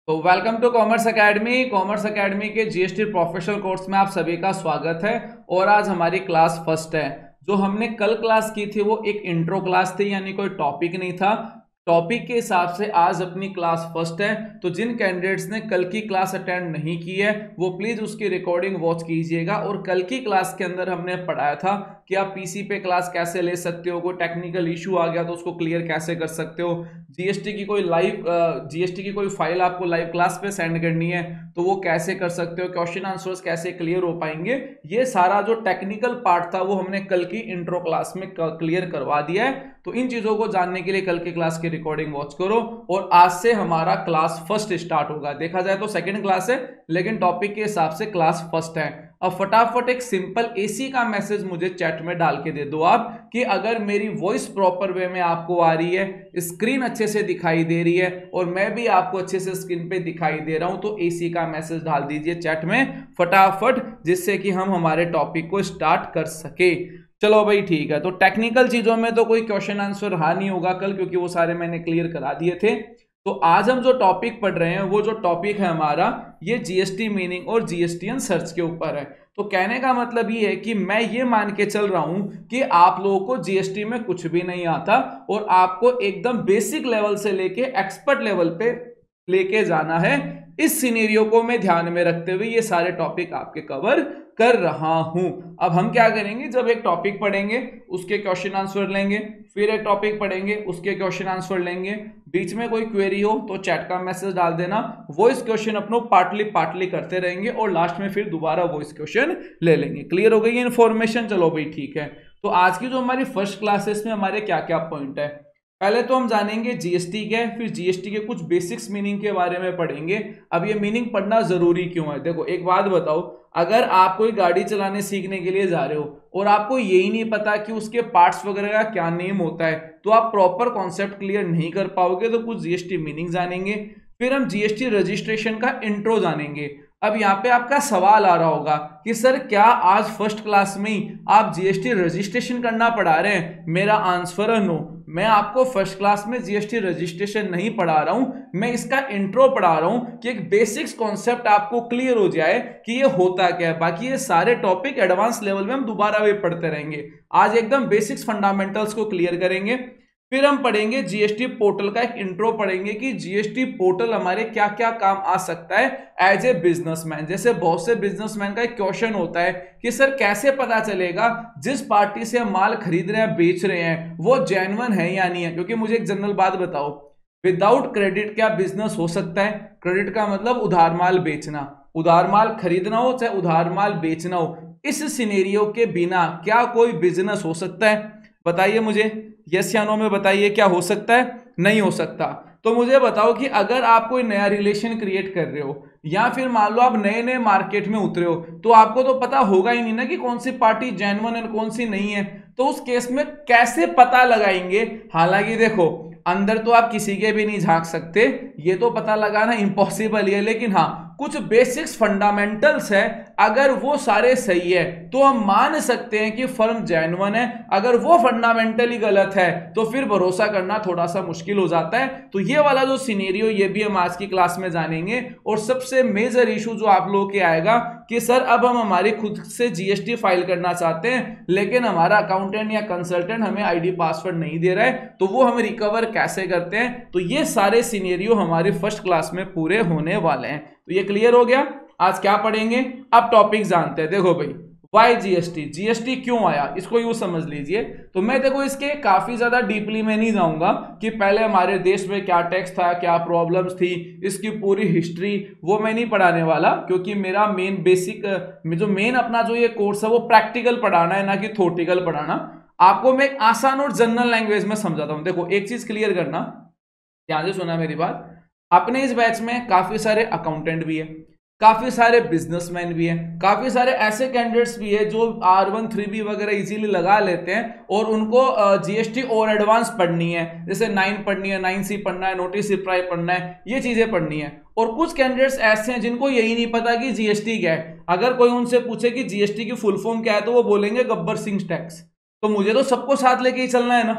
तो welcome to commerce academy. Commerce academy के GST professional course में आप सभी का स्वागत है। और आज हमारी क्लास फर्स्ट है। जो हमने कल क्लास की थी वो एक इंट्रो क्लास थी, यानी कोई टॉपिक नहीं था। टॉपिक के हिसाब से आज अपनी क्लास फर्स्ट है। तो जिन कैंडिडेट्स ने कल की क्लास अटेंड नहीं की है वो प्लीज उसकी रिकॉर्डिंग वॉच कीजिएगा। और कल की क्लास के अंदर हमने पढ़ाया था कि आप पीसी पे क्लास कैसे ले सकते हो, कोई टेक्निकल इशू आ गया तो उसको क्लियर कैसे कर सकते हो, जीएसटी की कोई फाइल आपको लाइव क्लास पे सेंड करनी है तो वो कैसे कर सकते हो, क्वेश्चन आंसर्स कैसे क्लियर हो पाएंगे। ये सारा जो टेक्निकल पार्ट था वो हमने कल की इंट्रो क्लास में क्लियर करवा दिया है। तो इन चीजों को जानने के लिए कल की क्लास की रिकॉर्डिंग वॉच करो। और आज से हमारा क्लास फर्स्ट स्टार्ट होगा। देखा जाए तो सेकंड क्लास है लेकिन टॉपिक के हिसाब से क्लास फर्स्ट है। अब फटाफट एक सिंपल एसी का मैसेज मुझे चैट में डाल के दे दो आप कि अगर मेरी वॉइस प्रॉपर वे में आपको आ रही है, स्क्रीन अच्छे से दिखाई दे रही है और मैं भी आपको अच्छे से स्क्रीन पे दिखाई दे रहा हूं। तो एसी का मैसेज डाल दीजिए चैट में फटाफट, जिससे कि हम हमारे टॉपिक को स्टार्ट कर सके। चलो भाई ठीक है। तो टेक्निकल चीजों में तो कोई क्वेश्चन आंसर रहा नहीं होगा कल, क्योंकि वो सारे मैंने क्लियर करा दिए थे। तो आज हम जो टॉपिक पढ़ रहे हैं वो जो टॉपिक है हमारा ये जीएसटी मीनिंग और जीएसटीएन सर्च के ऊपर है। तो कहने का मतलब ये है कि मैं ये मान के चल रहा हूं कि आप लोगों को जीएसटी में कुछ भी नहीं आता और आपको एकदम बेसिक लेवल से लेके एक्सपर्ट लेवल पे लेके जाना है। इस सिनेरियो को मैं ध्यान में रखते हुए ये सारे टॉपिक आपके कवर कर रहा हूं। अब हम क्या करेंगे, जब एक टॉपिक पढ़ेंगे उसके क्वेश्चन आंसर लेंगे, फिर एक टॉपिक पढ़ेंगे उसके क्वेश्चन आंसर लेंगे, बीच में कोई क्वेरी हो तो चैट का मैसेज डाल देना, वॉइस क्वेश्चन अपनो पार्टली करते रहेंगे और लास्ट में फिर दोबारा वॉइस क्वेश्चन ले लेंगे। क्लियर हो गई इन्फॉर्मेशन? चलो भाई ठीक है। तो आज की जो हमारी फर्स्ट क्लासेस में हमारे क्या क्या पॉइंट है, पहले तो हम जानेंगे जीएसटी क्या है, फिर जीएसटी के कुछ बेसिक्स मीनिंग के बारे में पढ़ेंगे। अब ये मीनिंग पढ़ना जरूरी क्यों है? देखो एक बात बताओ, अगर आप कोई गाड़ी चलाने सीखने के लिए जा रहे हो और आपको यही नहीं पता कि उसके पार्ट्स वगैरह का क्या नेम होता है तो आप प्रॉपर कॉन्सेप्ट क्लियर नहीं कर पाओगे। तो कुछ जीएसटी मीनिंग जानेंगे, फिर हम जीएसटी रजिस्ट्रेशन का इंट्रो जानेंगे। अब यहाँ पे आपका सवाल आ रहा होगा कि सर क्या आज फर्स्ट क्लास में ही आप जीएसटी रजिस्ट्रेशन करना पढ़ा रहे हैं? मेरा आंसर है नो। मैं आपको फर्स्ट क्लास में जीएसटी रजिस्ट्रेशन नहीं पढ़ा रहा हूं, मैं इसका इंट्रो पढ़ा रहा हूं कि एक बेसिक्स कॉन्सेप्ट आपको क्लियर हो जाए कि ये होता क्या है। बाकी ये सारे टॉपिक एडवांस लेवल में हम दोबारा भी पढ़ते रहेंगे। आज एकदम बेसिक्स फंडामेंटल्स को क्लियर करेंगे। फिर हम पढ़ेंगे जीएसटी पोर्टल का एक इंट्रो पढ़ेंगे कि जीएसटी पोर्टल हमारे क्या क्या काम आ सकता है एज ए बिजनेसमैन। जैसे बहुत से बिजनेसमैन का एक क्वेश्चन होता है कि सर कैसे पता चलेगा जिस पार्टी से हम माल खरीद रहे हैं बेच रहे हैं वो जेन्युइन है या नहीं है? क्योंकि मुझे एक जनरल बात बताओ, विदाउट क्रेडिट क्या बिजनेस हो सकता है? क्रेडिट का मतलब उधार माल बेचना, उधार माल खरीदना हो चाहे उधार माल बेचना हो। इस सिनेरियो के बिना क्या कोई बिजनेस हो सकता है? बताइए मुझे, यस या नो में बताइए, क्या हो सकता है? नहीं हो सकता। तो मुझे बताओ कि अगर आप कोई नया रिलेशन क्रिएट कर रहे हो या फिर मान लो आप नए नए मार्केट में उतरे हो तो आपको तो पता होगा ही नहीं ना कि कौन सी पार्टी जेन्युइन है कौन सी नहीं है। तो उस केस में कैसे पता लगाएंगे? हालांकि देखो अंदर तो आप किसी के भी नहीं झांक सकते, ये तो पता लगाना इम्पॉसिबल ही है, लेकिन हाँ कुछ बेसिक्स फंडामेंटल्स है, अगर वो सारे सही है तो हम मान सकते हैं कि फर्म जेन्युइन है। अगर वो फंडामेंटली गलत है तो फिर भरोसा करना थोड़ा सा मुश्किल हो जाता है। तो ये वाला जो सिनेरियो ये भी हम आज की क्लास में जानेंगे। और सबसे मेजर इशू जो आप लोगों के आएगा कि सर अब हम हमारी खुद से जीएसटी फाइल करना चाहते हैं लेकिन हमारा अकाउंटेंट या कंसल्टेंट हमें आईडी पासवर्ड नहीं दे रहा है, तो वो हम रिकवर कैसे करते हैं? तो ये सारे सिनेरियो हमारे फर्स्ट क्लास में पूरे होने वाले हैं। तो ये क्लियर हो गया। आज क्या पढ़ेंगे, अब टॉपिक जानते हैं। देखो भाई, वाई जीएसटी, जीएसटी क्यों आया इसको यूं समझ लीजिए। तो मैं देखो इसके काफी ज्यादा डीपली में नहीं जाऊंगा कि पहले हमारे देश में क्या टैक्स था, क्या प्रॉब्लम्स थी, इसकी पूरी हिस्ट्री वो मैं नहीं पढ़ाने वाला, क्योंकि मेरा मेन बेसिक जो मेन अपना जो ये कोर्स है वो प्रैक्टिकल पढ़ाना है ना कि थ्योरेटिकल पढ़ाना। आपको मैं एक आसान और जनरल लैंग्वेज में समझाता हूं। देखो एक चीज क्लियर करना, ध्यान से सुना मेरी बात। अपने इस बैच में काफी सारे अकाउंटेंट भी है, काफी सारे बिजनेसमैन भी हैं, काफी सारे ऐसे कैंडिडेट्स भी है जो R1 3B वगैरह इजीली लगा लेते हैं और उनको जीएसटी और एडवांस पढ़नी है, जैसे 9 पढ़नी है, 9C पढ़ना है, नोटिस रिप्लाई पढ़ना है, ये चीजें पढ़नी है। और कुछ कैंडिडेट्स ऐसे हैं जिनको यही नहीं पता कि जीएसटी क्या है। अगर कोई उनसे पूछे कि जीएसटी की फुल फॉर्म क्या है तो वो बोलेंगे गब्बर सिंह टैक्स। तो मुझे तो सबको साथ लेके ही चलना है ना,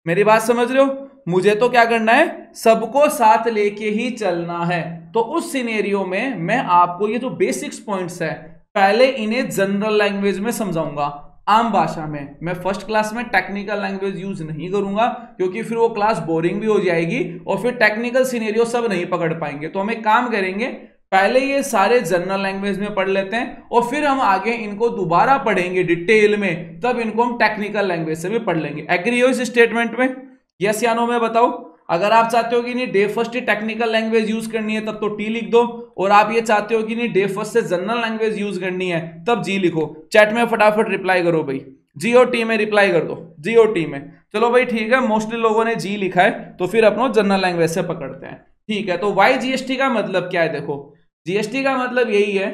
मेरी बात समझ रहे हो? मुझे तो क्या करना है, सबको साथ लेके ही चलना है। तो उस सिनेरियो में मैं आपको ये जो बेसिक्स पॉइंट्स है पहले इन्हें जनरल लैंग्वेज में समझाऊंगा, आम भाषा में। मैं फर्स्ट क्लास में टेक्निकल लैंग्वेज यूज नहीं करूंगा क्योंकि फिर वो क्लास बोरिंग भी हो जाएगी और फिर टेक्निकल सिनेरियो सब नहीं पकड़ पाएंगे। तो हम एक काम करेंगे, पहले ये सारे जनरल लैंग्वेज में पढ़ लेते हैं और फिर हम आगे इनको दोबारा पढ़ेंगे डिटेल में, तब इनको हम टेक्निकल लैंग्वेज से भी पढ़ लेंगे। एग्री हो इस स्टेटमेंट में? यस या नो में बताओ। अगर आप चाहते हो कि नहीं day first technical language use करनी है तब तो टी लिख दो, और आप ये चाहते हो कि नहीं डे फर्स्ट से जनरल लैंग्वेज यूज करनी है तब जी लिखो। चैट में फटाफट रिप्लाई करो भाई, जी और टी में रिप्लाई कर दो, जी और टी में। चलो भाई ठीक है, मोस्टली लोगों ने जी लिखा है तो फिर अपना जनरल लैंग्वेज से पकड़ते हैं। ठीक है, तो वाई जीएसटी का मतलब क्या है? देखो जीएसटी का मतलब यही है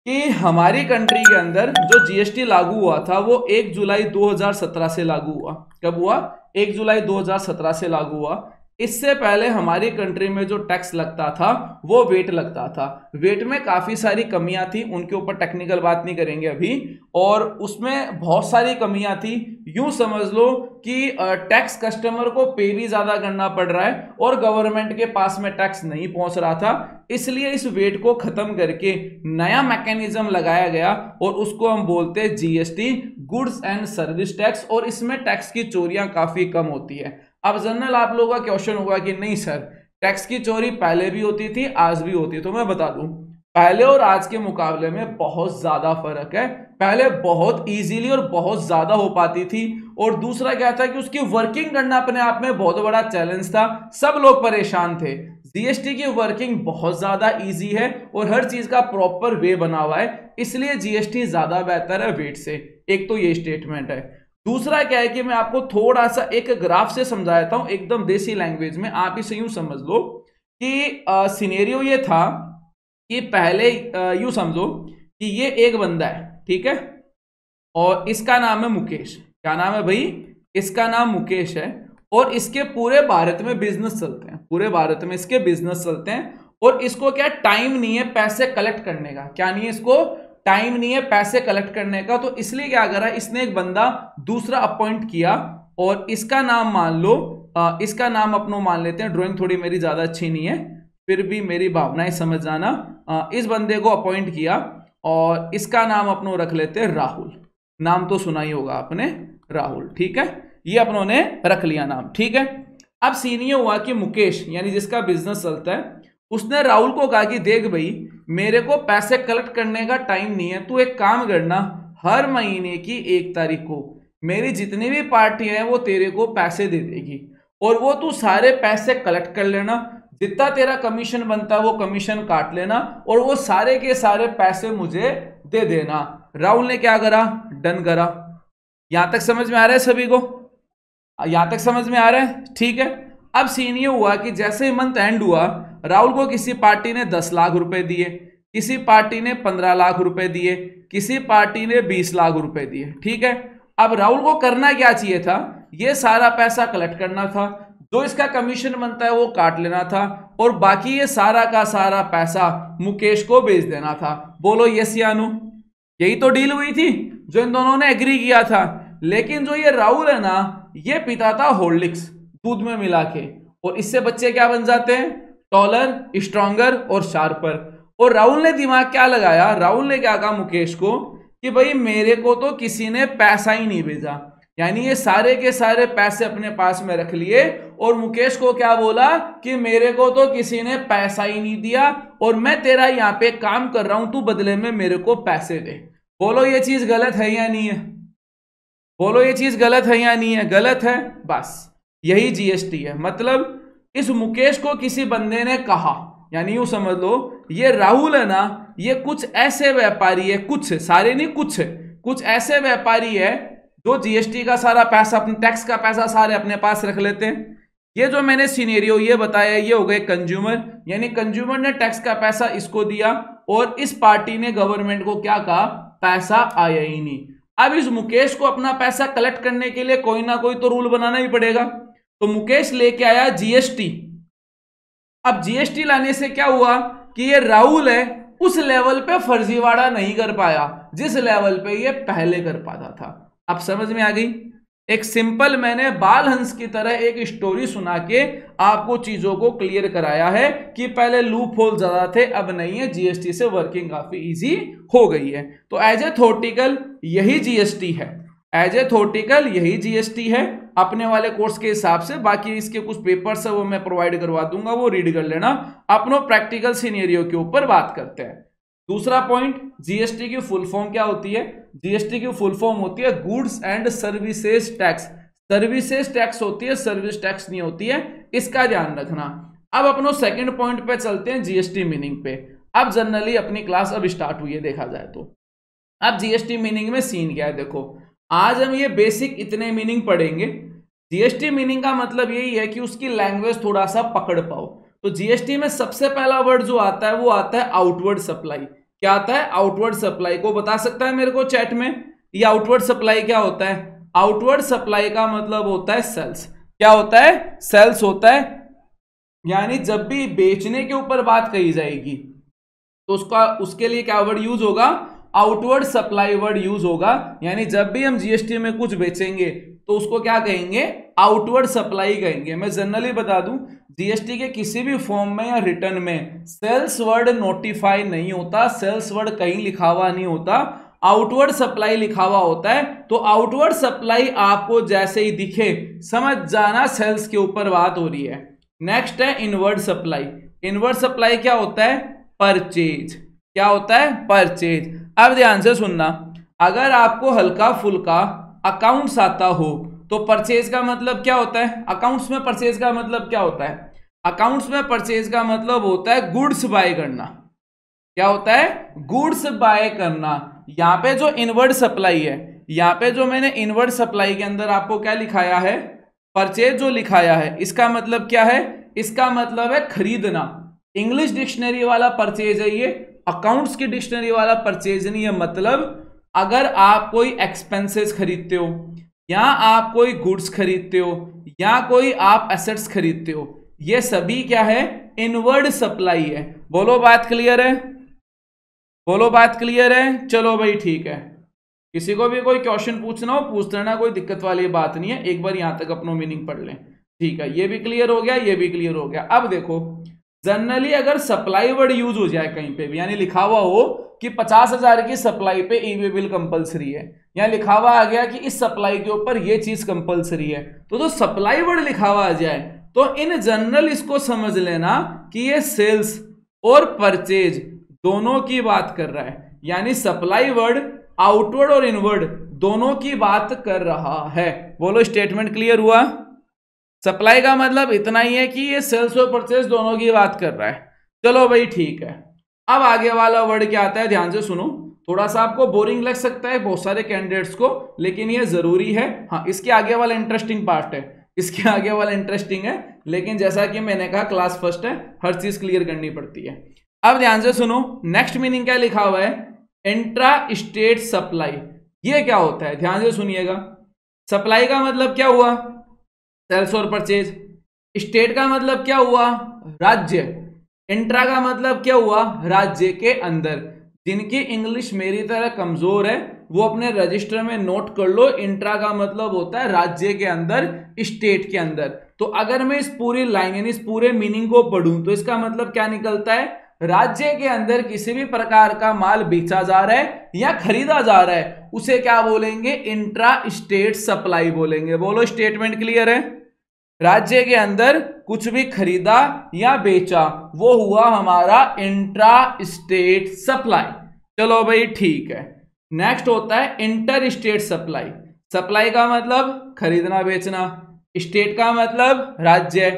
कि हमारी कंट्री के अंदर जो जीएसटी लागू हुआ था वो 1 जुलाई 2017 से लागू हुआ। कब हुआ? 1 जुलाई 2017 से लागू हुआ। इससे पहले हमारी कंट्री में जो टैक्स लगता था वो वेट लगता था। वेट में काफी सारी कमियां थी, उनके ऊपर टेक्निकल बात नहीं करेंगे अभी, और उसमें बहुत सारी कमियां थी। यूं समझ लो कि टैक्स कस्टमर को पे भी ज्यादा करना पड़ रहा है और गवर्नमेंट के पास में टैक्स नहीं पहुंच रहा था। इसलिए इस वेट को खत्म करके नया मैकेनिज्म लगाया गया और उसको हम बोलते हैं GST, goods and service tax, और इसमें टैक्स की चोरियां काफी कम होती है। अब जनरल आप लोगों का क्वेश्चन होगा कि नहीं सर टैक्स की चोरी पहले भी होती थी आज भी होती है, तो मैं बता दूं पहले और आज के मुकाबले में बहुत ज्यादा फर्क है। पहले बहुत इजीली और बहुत ज्यादा हो पाती थी, और दूसरा क्या था कि उसकी वर्किंग करना अपने आप में बहुत बड़ा चैलेंज था, सब लोग परेशान थे। जीएसटी की वर्किंग बहुत ज्यादा इजी है और हर चीज का प्रॉपर वे बना हुआ है, इसलिए जीएसटी ज्यादा बेहतर है वेट से। एक तो ये स्टेटमेंट है। दूसरा क्या है कि मैं आपको थोड़ा सा एक ग्राफ से समझा देता हूं एकदम देसी लैंग्वेज में। आप इसे यूं समझ लो कि सिनेरियो ये था कि पहले यूं समझो कि ये एक बंदा है, ठीक है, और इसका नाम है मुकेश। क्या नाम है भाई? इसका नाम मुकेश है, और इसके पूरे भारत में बिजनेस चलते हैं, पूरे भारत में इसके बिजनेस चलते हैं, और इसको क्या टाइम नहीं है पैसे कलेक्ट करने का। क्या नहीं है इसको? टाइम नहीं है पैसे कलेक्ट करने का। तो इसलिए क्या करा, इसने एक बंदा दूसरा अपॉइंट किया, और इसका नाम मान लो, इसका नाम अपनो मान लेते हैं, ड्राइंग थोड़ी मेरी ज्यादा अच्छी नहीं है फिर भी मेरी भावनाएं समझ जाना। इस बंदे को अपॉइंट किया और इसका नाम अपनो रख लेते हैं राहुल। नाम तो सुना ही होगा आपने, राहुल, ठीक है, ये अपनों ने रख लिया नाम, ठीक है। अब सीन ये हुआ कि मुकेश यानी जिसका बिजनेस चलता है उसने राहुल को कहा कि देख भाई मेरे को पैसे कलेक्ट करने का टाइम नहीं है, तू एक काम करना, हर महीने की 1 तारीख को मेरी जितनी भी पार्टी है वो तेरे को पैसे दे देगी, और वो तू सारे पैसे कलेक्ट कर लेना, जितना तेरा कमीशन बनता है वो कमीशन काट लेना, और वो सारे के सारे पैसे मुझे दे देना। राहुल ने क्या करा? डन करा। यहां तक समझ में आ रहा है सभी को? यहां तक समझ में आ रहा है? ठीक है। अब सीन ये हुआ कि जैसे ही मंथ एंड हुआ, राहुल को किसी पार्टी ने 10 लाख रुपए दिए, किसी पार्टी ने 15 लाख रुपए दिए, किसी पार्टी ने 20 लाख रुपए दिए, ठीक है। अब राहुल को करना क्या चाहिए था? ये सारा पैसा कलेक्ट करना था, जो इसका कमीशन बनता है वो काट लेना था, और बाकी ये सारा का सारा पैसा मुकेश को भेज देना था। बोलो यस या नो? यही तो डील हुई थी जो इन दोनों ने एग्री किया था। लेकिन जो ये राहुल है ना, ये पीता था हॉर्लिक्स दूध में मिला के, और इससे बच्चे क्या बन जाते हैं? टॉलर, स्ट्रॉन्गर और शार्पर। और राहुल ने दिमाग क्या लगाया? राहुल ने क्या कहा मुकेश को कि भाई मेरे को तो किसी ने पैसा ही नहीं भेजा, यानी ये सारे के सारे पैसे अपने पास में रख लिए, और मुकेश को क्या बोला कि मेरे को तो किसी ने पैसा ही नहीं दिया, और मैं तेरा यहां पे काम कर रहा हूं, तू बदले में मेरे को पैसे दे। बोलो ये चीज गलत है या नहीं है? बोलो ये चीज गलत है या नहीं है? गलत है। बस यही जीएसटी है। मतलब इस मुकेश को किसी बंदे ने कहा, यानी यूं समझ लो ये राहुल है ना, ये कुछ ऐसे व्यापारी है, कुछ सारे नहीं, कुछ ऐसे व्यापारी है जो जीएसटी का सारा पैसा, अपने टैक्स का पैसा सारे अपने पास रख लेते हैं। ये जो मैंने सिनेरियो ये बताया, ये हो गए कंज्यूमर, यानी कंज्यूमर ने टैक्स का पैसा इसको दिया, और इस पार्टी ने गवर्नमेंट को क्या कहा? पैसा आया ही नहीं। अब इस मुकेश को अपना पैसा कलेक्ट करने के लिए कोई ना कोई तो रूल बनाना ही पड़ेगा। तो मुकेश लेके आया जीएसटी। अब जीएसटी लाने से क्या हुआ कि ये राहुल है उस लेवल पे फर्जीवाड़ा नहीं कर पाया जिस लेवल पे ये पहले कर पाता था। अब समझ में आ गई? एक सिंपल मैंने बाल हंस की तरह एक स्टोरी सुना के आपको चीजों को क्लियर कराया है कि पहले लूप होल ज्यादा थे, अब नहीं है, जीएसटी से वर्किंग काफी इजी हो गई है। तो एज ए थ्योरेटिकल यही जीएसटी है, एज ए थ्योरेटिकल यही जीएसटी है अपने वाले कोर्स के हिसाब से। बाकी इसके कुछ पेपर्स है वो मैं प्रोवाइड करवा दूंगा, वो रीड कर लेना। अपनों प्रैक्टिकल सिनेरियो के ऊपर बात करते हैं। दूसरा पॉइंट, जीएसटी की फुल फॉर्म क्या होती है? जीएसटी की फुल फॉर्म होती है goods and services tax. Services tax होती है, सर्विस टैक्स नहीं होती है, इसका ध्यान रखना। अब अपनों सेकंड पॉइंट पे चलते हैं, जीएसटी मीनिंग पे। अब जनरली अपनी क्लास अब स्टार्ट हुई है देखा जाए तो। अब जीएसटी मीनिंग में सीन क्या है देखो, आज हम ये बेसिक इतने मीनिंग पढ़ेंगे। जीएसटी मीनिंग का मतलब यही है कि उसकी लैंग्वेज थोड़ा सा पकड़ पाओ। तो जीएसटी में सबसे पहला वर्ड जो आता है वो आता है आउटवर्ड सप्लाई। क्या आता है? Outward supply. को बता सकता है मेरे को चैट में ये आउटवर्ड सप्लाई क्या होता है? आउटवर्ड सप्लाई का मतलब होता है सेल्स। क्या होता है? सेल्स होता है। यानी जब भी बेचने के ऊपर बात कही जाएगी तो उसके लिए क्या वर्ड यूज होगा? आउटवर्ड सप्लाई वर्ड यूज होगा। यानी जब भी हम जीएसटी में कुछ बेचेंगे तो उसको क्या कहेंगे? आउटवर्ड सप्लाई कहेंगे। मैं जनरली बता दूं, जीएसटी के किसी भी फॉर्म में या रिटर्न में सेल्स वर्ड नोटिफाई नहीं होता, सेल्स वर्ड कहीं लिखा हुआ नहीं होता, आउटवर्ड सप्लाई लिखा हुआ होता है। तो आउटवर्ड सप्लाई आपको जैसे ही दिखे समझ जाना सेल्स के ऊपर बात हो रही है। नेक्स्ट है इनवर्ड सप्लाई। इनवर्ड सप्लाई क्या होता है? परचेज। क्या होता है? परचेज। अब ध्यान से सुनना, अगर आपको हल्का फुल्का अकाउंट्स आता हो तो परचेज का मतलब क्या होता है? अकाउंट्स में परचेज का मतलब क्या होता है? अकाउंट्स में परचेज का मतलब होता है गुड्स बाय करना। क्या होता है? गुड्स बाय करना। यहां पे जो इनवर्ड सप्लाई है, यहां पे जो मैंने इनवर्ड सप्लाई के अंदर आपको क्या लिखाया है? परचेज जो लिखाया है, इसका मतलब क्या है? इसका मतलब है खरीदना। इंग्लिश डिक्शनरी वाला परचेज है ये, अकाउंट्स की डिक्शनरी वाला परचेज नहीं है। मतलब अगर आप कोई एक्सपेंसेस खरीदते हो या आप कोई गुड्स खरीदते हो या कोई आप एसेट्स खरीदते हो, ये सभी क्या है? इनवर्ड सप्लाई है। बोलो बात क्लियर है? बोलो बात क्लियर है? चलो भाई ठीक है। किसी को भी कोई क्वेश्चन पूछना हो पूछ लेना, कोई दिक्कत वाली बात नहीं है। एक बार यहां तक अपना मीनिंग पढ़ लें। ठीक है, ये भी क्लियर हो गया, ये भी क्लियर हो गया। अब देखो, जनरली अगर सप्लाई वर्ड यूज हो जाए कहीं पे भी, यानी लिखा हुआ हो कि 50,000 की सप्लाई पे ई वे बिल कंपलसरी है, या लिखा हुआ आ गया कि इस सप्लाई के ऊपर ये चीज कंपलसरी है, तो जो सप्लाई वर्ड लिखा हुआ आ जाए तो इन जनरल इसको समझ लेना कि ये सेल्स और परचेज दोनों की बात कर रहा है। यानी सप्लाई वर्ड आउटवर्ड और इनवर्ड दोनों की बात कर रहा है। बोलो स्टेटमेंट क्लियर हुआ? सप्लाई का मतलब इतना ही है कि ये सेल्स और परचेज दोनों की बात कर रहा है। चलो भाई ठीक है। अब आगे वाला वर्ड क्या आता है, ध्यान से सुनो। थोड़ा सा आपको बोरिंग लग सकता है बहुत सारे कैंडिडेट्स को, लेकिन ये जरूरी है। हाँ, इसके आगे वाला इंटरेस्टिंग पार्ट है, इसके आगे वाला इंटरेस्टिंग है, लेकिन जैसा कि मैंने कहा क्लास फर्स्ट है, हर चीज क्लियर करनी पड़ती है। अब ध्यान से सुनो, नेक्स्ट मीनिंग क्या लिखा हुआ है? Intra state supply. ये क्या होता है? ध्यान से सुनिएगा। सप्लाई का मतलब क्या हुआ? सेल्स और परचेज। स्टेट का मतलब क्या हुआ? राज्य। इंट्रा का मतलब क्या हुआ? राज्य के अंदर। जिनकी इंग्लिश मेरी तरह कमजोर है वो अपने रजिस्टर में नोट कर लो, इंट्रा का मतलब होता है राज्य के अंदर, स्टेट के अंदर। तो अगर मैं इस पूरी लाइन यानी इस पूरे मीनिंग को पढ़ूं तो इसका मतलब क्या निकलता है? राज्य के अंदर किसी भी प्रकार का माल बेचा जा रहा है या खरीदा जा रहा है, उसे क्या बोलेंगे? इंट्रा स्टेट सप्लाई बोलेंगे। बोलो स्टेटमेंट क्लियर है? राज्य के अंदर कुछ भी खरीदा या बेचा वो हुआ हमारा इंट्रा स्टेट सप्लाई। चलो भाई ठीक है। नेक्स्ट होता है इंटर स्टेट सप्लाई। सप्लाई का मतलब खरीदना बेचना, स्टेट का मतलब राज्य,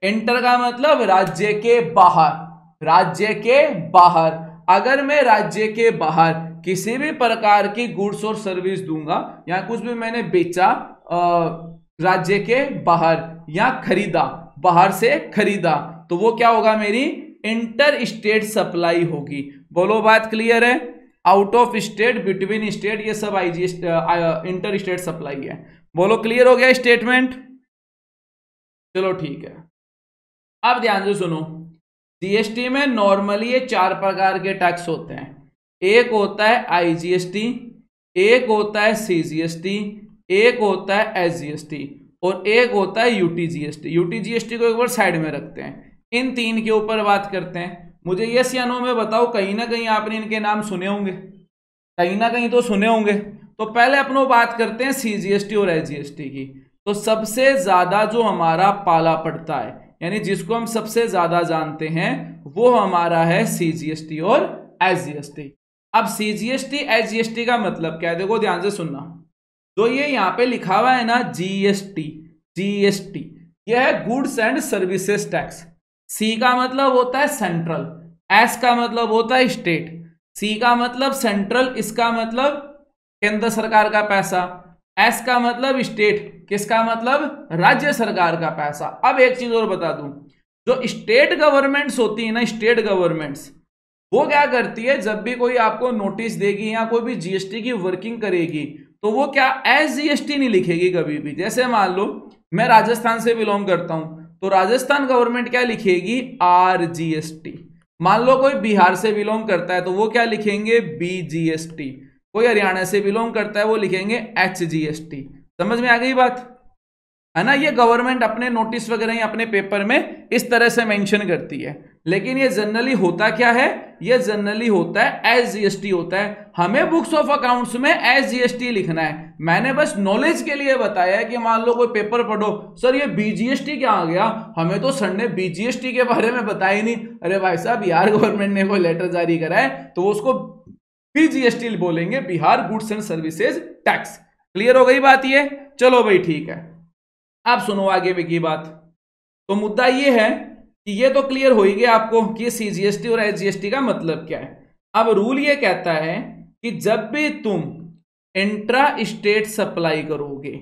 इंटर का मतलब राज्य के बाहर। राज्य के बाहर, अगर मैं राज्य के बाहर किसी भी प्रकार की गुड्स और सर्विस दूंगा या कुछ भी मैंने बेचा राज्य के बाहर या खरीदा बाहर से खरीदा, तो वो क्या होगा? मेरी इंटर स्टेट सप्लाई होगी। बोलो बात क्लियर है? Out of state, between state, ये सब इंटर स्टेट सप्लाई है। बोलो क्लियर हो गया स्टेटमेंट? चलो ठीक है। अब ध्यान से सुनो, जीएसटी में नॉर्मली ये 4 प्रकार के टैक्स होते हैं। एक होता है आईजीएसटी, एक होता है सीजीएसटी, एक होता है एसजीएसटी और एक होता है यूटीजीएसटी। यूटीजीएसटी को एक बार साइड में रखते हैं, इन तीन के ऊपर बात करते हैं। मुझे यस या नो में बताओ, कहीं ना कहीं आपने इनके नाम सुने होंगे, कहीं ना कहीं तो सुने होंगे। तो पहले अपन बात करते हैं सीजीएसटी और एसजीएसटी की। तो सबसे ज्यादा जो हमारा पाला पड़ता है, यानी जिसको हम सबसे ज्यादा जानते हैं, वो हमारा है सीजीएसटी और एसजीएसटी। अब सीजीएसटी एसजीएसटी का मतलब क्या है, देखो ध्यान से सुनना। जो ये यहां पे लिखा हुआ है ना जीएसटी, जीएसटी यह है गुड्स एंड सर्विसेज टैक्स। सी का मतलब होता है सेंट्रल, एस का मतलब होता है स्टेट, सी का मतलब सेंट्रल, इसका मतलब केंद्र सरकार का पैसा, एस का मतलब स्टेट, किसका मतलब राज्य सरकार का पैसा। अब एक चीज और बता दूं, जो स्टेट गवर्नमेंट्स होती है ना, स्टेट गवर्नमेंट्स, वो क्या करती है, जब भी कोई आपको नोटिस देगी या कोई भी जीएसटी की वर्किंग करेगी, तो वो क्या एसजीएसटी नहीं लिखेगी कभी भी। जैसे मान लो मैं राजस्थान से बिलोंग करता हूं, तो राजस्थान गवर्नमेंट क्या लिखेगी, आरजीएसटी। मान लो कोई बिहार से बिलोंग करता है, तो वो क्या लिखेंगे, बीजीएसटी। कोई हरियाणा से बिलोंग करता है, वो लिखेंगे एचजीएसटी। समझ में आ गई बात है ना। ये गवर्नमेंट अपने नोटिस वगैरह या अपने पेपर में इस तरह से मेंशन करती है, लेकिन ये जनरली होता क्या है, ये जनरली होता है एसजीएसटी होता है। हमें बुक्स ऑफ अकाउंट्स में एसजीएसटी लिखना है। मैंने बस नॉलेज के लिए बताया है कि मान लो कोई पेपर पढ़ो, सर ये बीजीएसटी क्या आ गया, हमें तो सर ने बीजीएसटी के बारे में बताया ही नहीं। अरे भाई साहब, बिहार गवर्नमेंट ने कोई लेटर जारी करा है तो उसको बीजीएसटी बोलेंगे, Bihar goods and services tax. Clear हो गई बात ये, चलो भाई ठीक है। आप सुनो आगे की बात। तो मुद्दा ये है कि ये तो क्लियर हो ही गया आपको कि सीजीएसटी और एसजीएसटी का मतलब क्या है। अब रूल ये कहता है कि जब भी तुम इंट्रा स्टेट सप्लाई करोगे,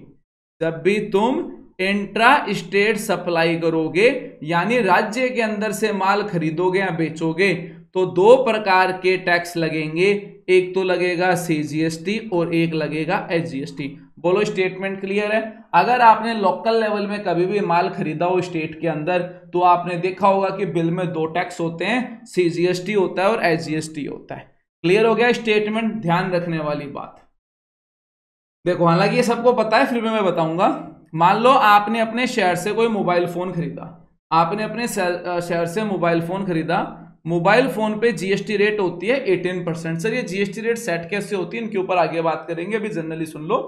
जब भी तुम इंट्रा स्टेट सप्लाई करोगे, यानी राज्य के अंदर से माल खरीदोगे या बेचोगे, तो दो प्रकार के टैक्स लगेंगे, एक तो लगेगा सीजीएसटी और एक लगेगा एसजीएसटी। बोलो स्टेटमेंट क्लियर है। अगर आपने लोकल लेवल में कभी भी माल खरीदा हो स्टेट के अंदर, तो आपने देखा होगा कि बिल में दो टैक्स होते हैं, सीजीएसटी होता है और एसजीएसटी होता है। क्लियर हो गया स्टेटमेंट, ध्यान रखने वाली बात। देखो हालांकि ये सबको पता है, फिर भी मैं बताऊंगा। मान लो आपने अपने शहर से कोई मोबाइल फोन खरीदा, आपने अपने शहर से मोबाइल फोन खरीदा। मोबाइल फोन पे जीएसटी रेट होती है 18%। सर ये जीएसटी रेट सेट कैसे होती है, इनके ऊपर आगे बात करेंगे, अभी जनरली सुन लो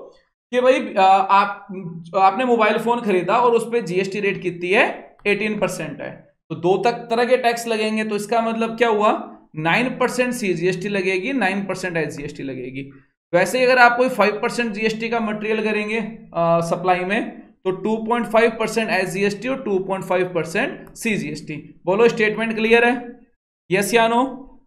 कि भाई आपने मोबाइल फोन खरीदा और उस पर जीएसटी रेट कितनी है, 18% है। तो दो तरह के टैक्स लगेंगे, तो इसका मतलब क्या हुआ, 9% सीजीएसटी लगेगी, 9% एसजीएसटी लगेगी। वैसे अगर आप कोई 5% जीएसटी का मटेरियल करेंगे सप्लाई में, तो 2.5% एसजीएसटी और 2.5% सीजीएसटी। बोलो स्टेटमेंट क्लियर है, यस या नो,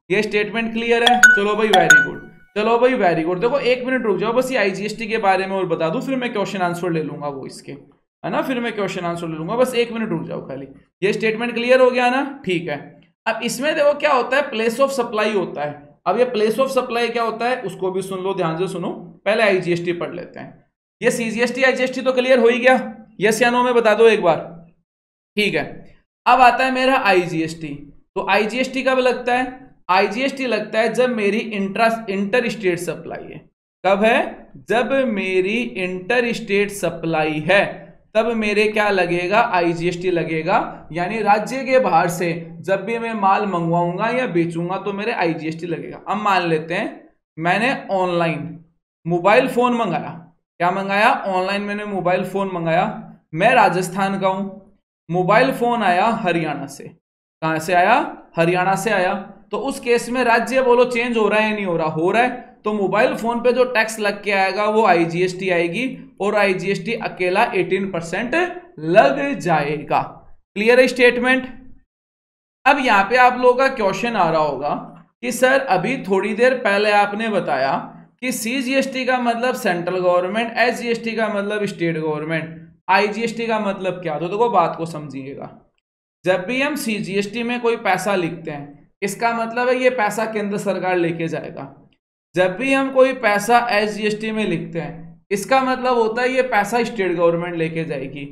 ये स्टेटमेंट क्लियर है। चलो भाई वेरी गुड, चलो भाई वेरी गुड। देखो एक मिनट रुक जाओ, बस ये आईजीएसटी के बारे में और बता दूं, फिर मैं क्वेश्चन आंसर ले लूंगा वो इसके, है ना, फिर मैं क्वेश्चन आंसर ले लूंगा, बस एक मिनट रुक जाओ खाली। ये स्टेटमेंट क्लियर हो गया ना, ठीक है। अब इसमें देखो क्या होता है, प्लेस ऑफ सप्लाई होता है। अब ये प्लेस ऑफ सप्लाई क्या होता है, उसको भी सुन लो, ध्यान से सुनो। पहले आईजीएसटी पढ़ लेते हैं। ये सीजीएसटी आईजीएसटी तो क्लियर हो ही गया, यस या नो में बता दो एक बार, ठीक है। अब आता है मेरा आईजीएसटी। तो आईजीएसटी कब लगता है, आईजीएसटी लगता है जब मेरी इंटर स्टेट सप्लाई है। कब है, जब मेरी इंटर स्टेट सप्लाई है, तब मेरे क्या लगेगा, आईजीएसटी लगेगा। यानी राज्य के बाहर से जब भी मैं माल मंगवाऊंगा या बेचूंगा तो मेरे आईजीएसटी लगेगा। अब मान लेते हैं मैंने ऑनलाइन मोबाइल फोन मंगाया, क्या मंगाया, ऑनलाइन मैंने मोबाइल फोन मंगाया, मैं राजस्थान का हूं, मोबाइल फोन आया हरियाणा से। कहां से आया, हरियाणा से आया। तो उस केस में राज्य बोलो चेंज हो रहा है या नहीं हो रहा, हो रहा है। तो मोबाइल फोन पे जो टैक्स लग के आएगा वो आईजीएसटी आएगी, और आईजीएसटी अकेला 18% लग जाएगा। क्लियर है स्टेटमेंट। अब यहां पे आप लोगों का क्वेश्चन आ रहा होगा कि सर अभी थोड़ी देर पहले आपने बताया कि सीजीएसटी का मतलब सेंट्रल गवर्नमेंट, एसजीएसटी का मतलब स्टेट गवर्नमेंट, आईजीएसटी का मतलब क्या। तो देखो बात को समझिएगा, जब भी हम सीजीएसटी में कोई पैसा लिखते हैं, इसका मतलब है ये पैसा केंद्र सरकार लेके जाएगा। जब भी हम कोई पैसा एसजीएसटी में लिखते हैं, इसका मतलब होता है ये पैसा स्टेट गवर्नमेंट लेके जाएगी।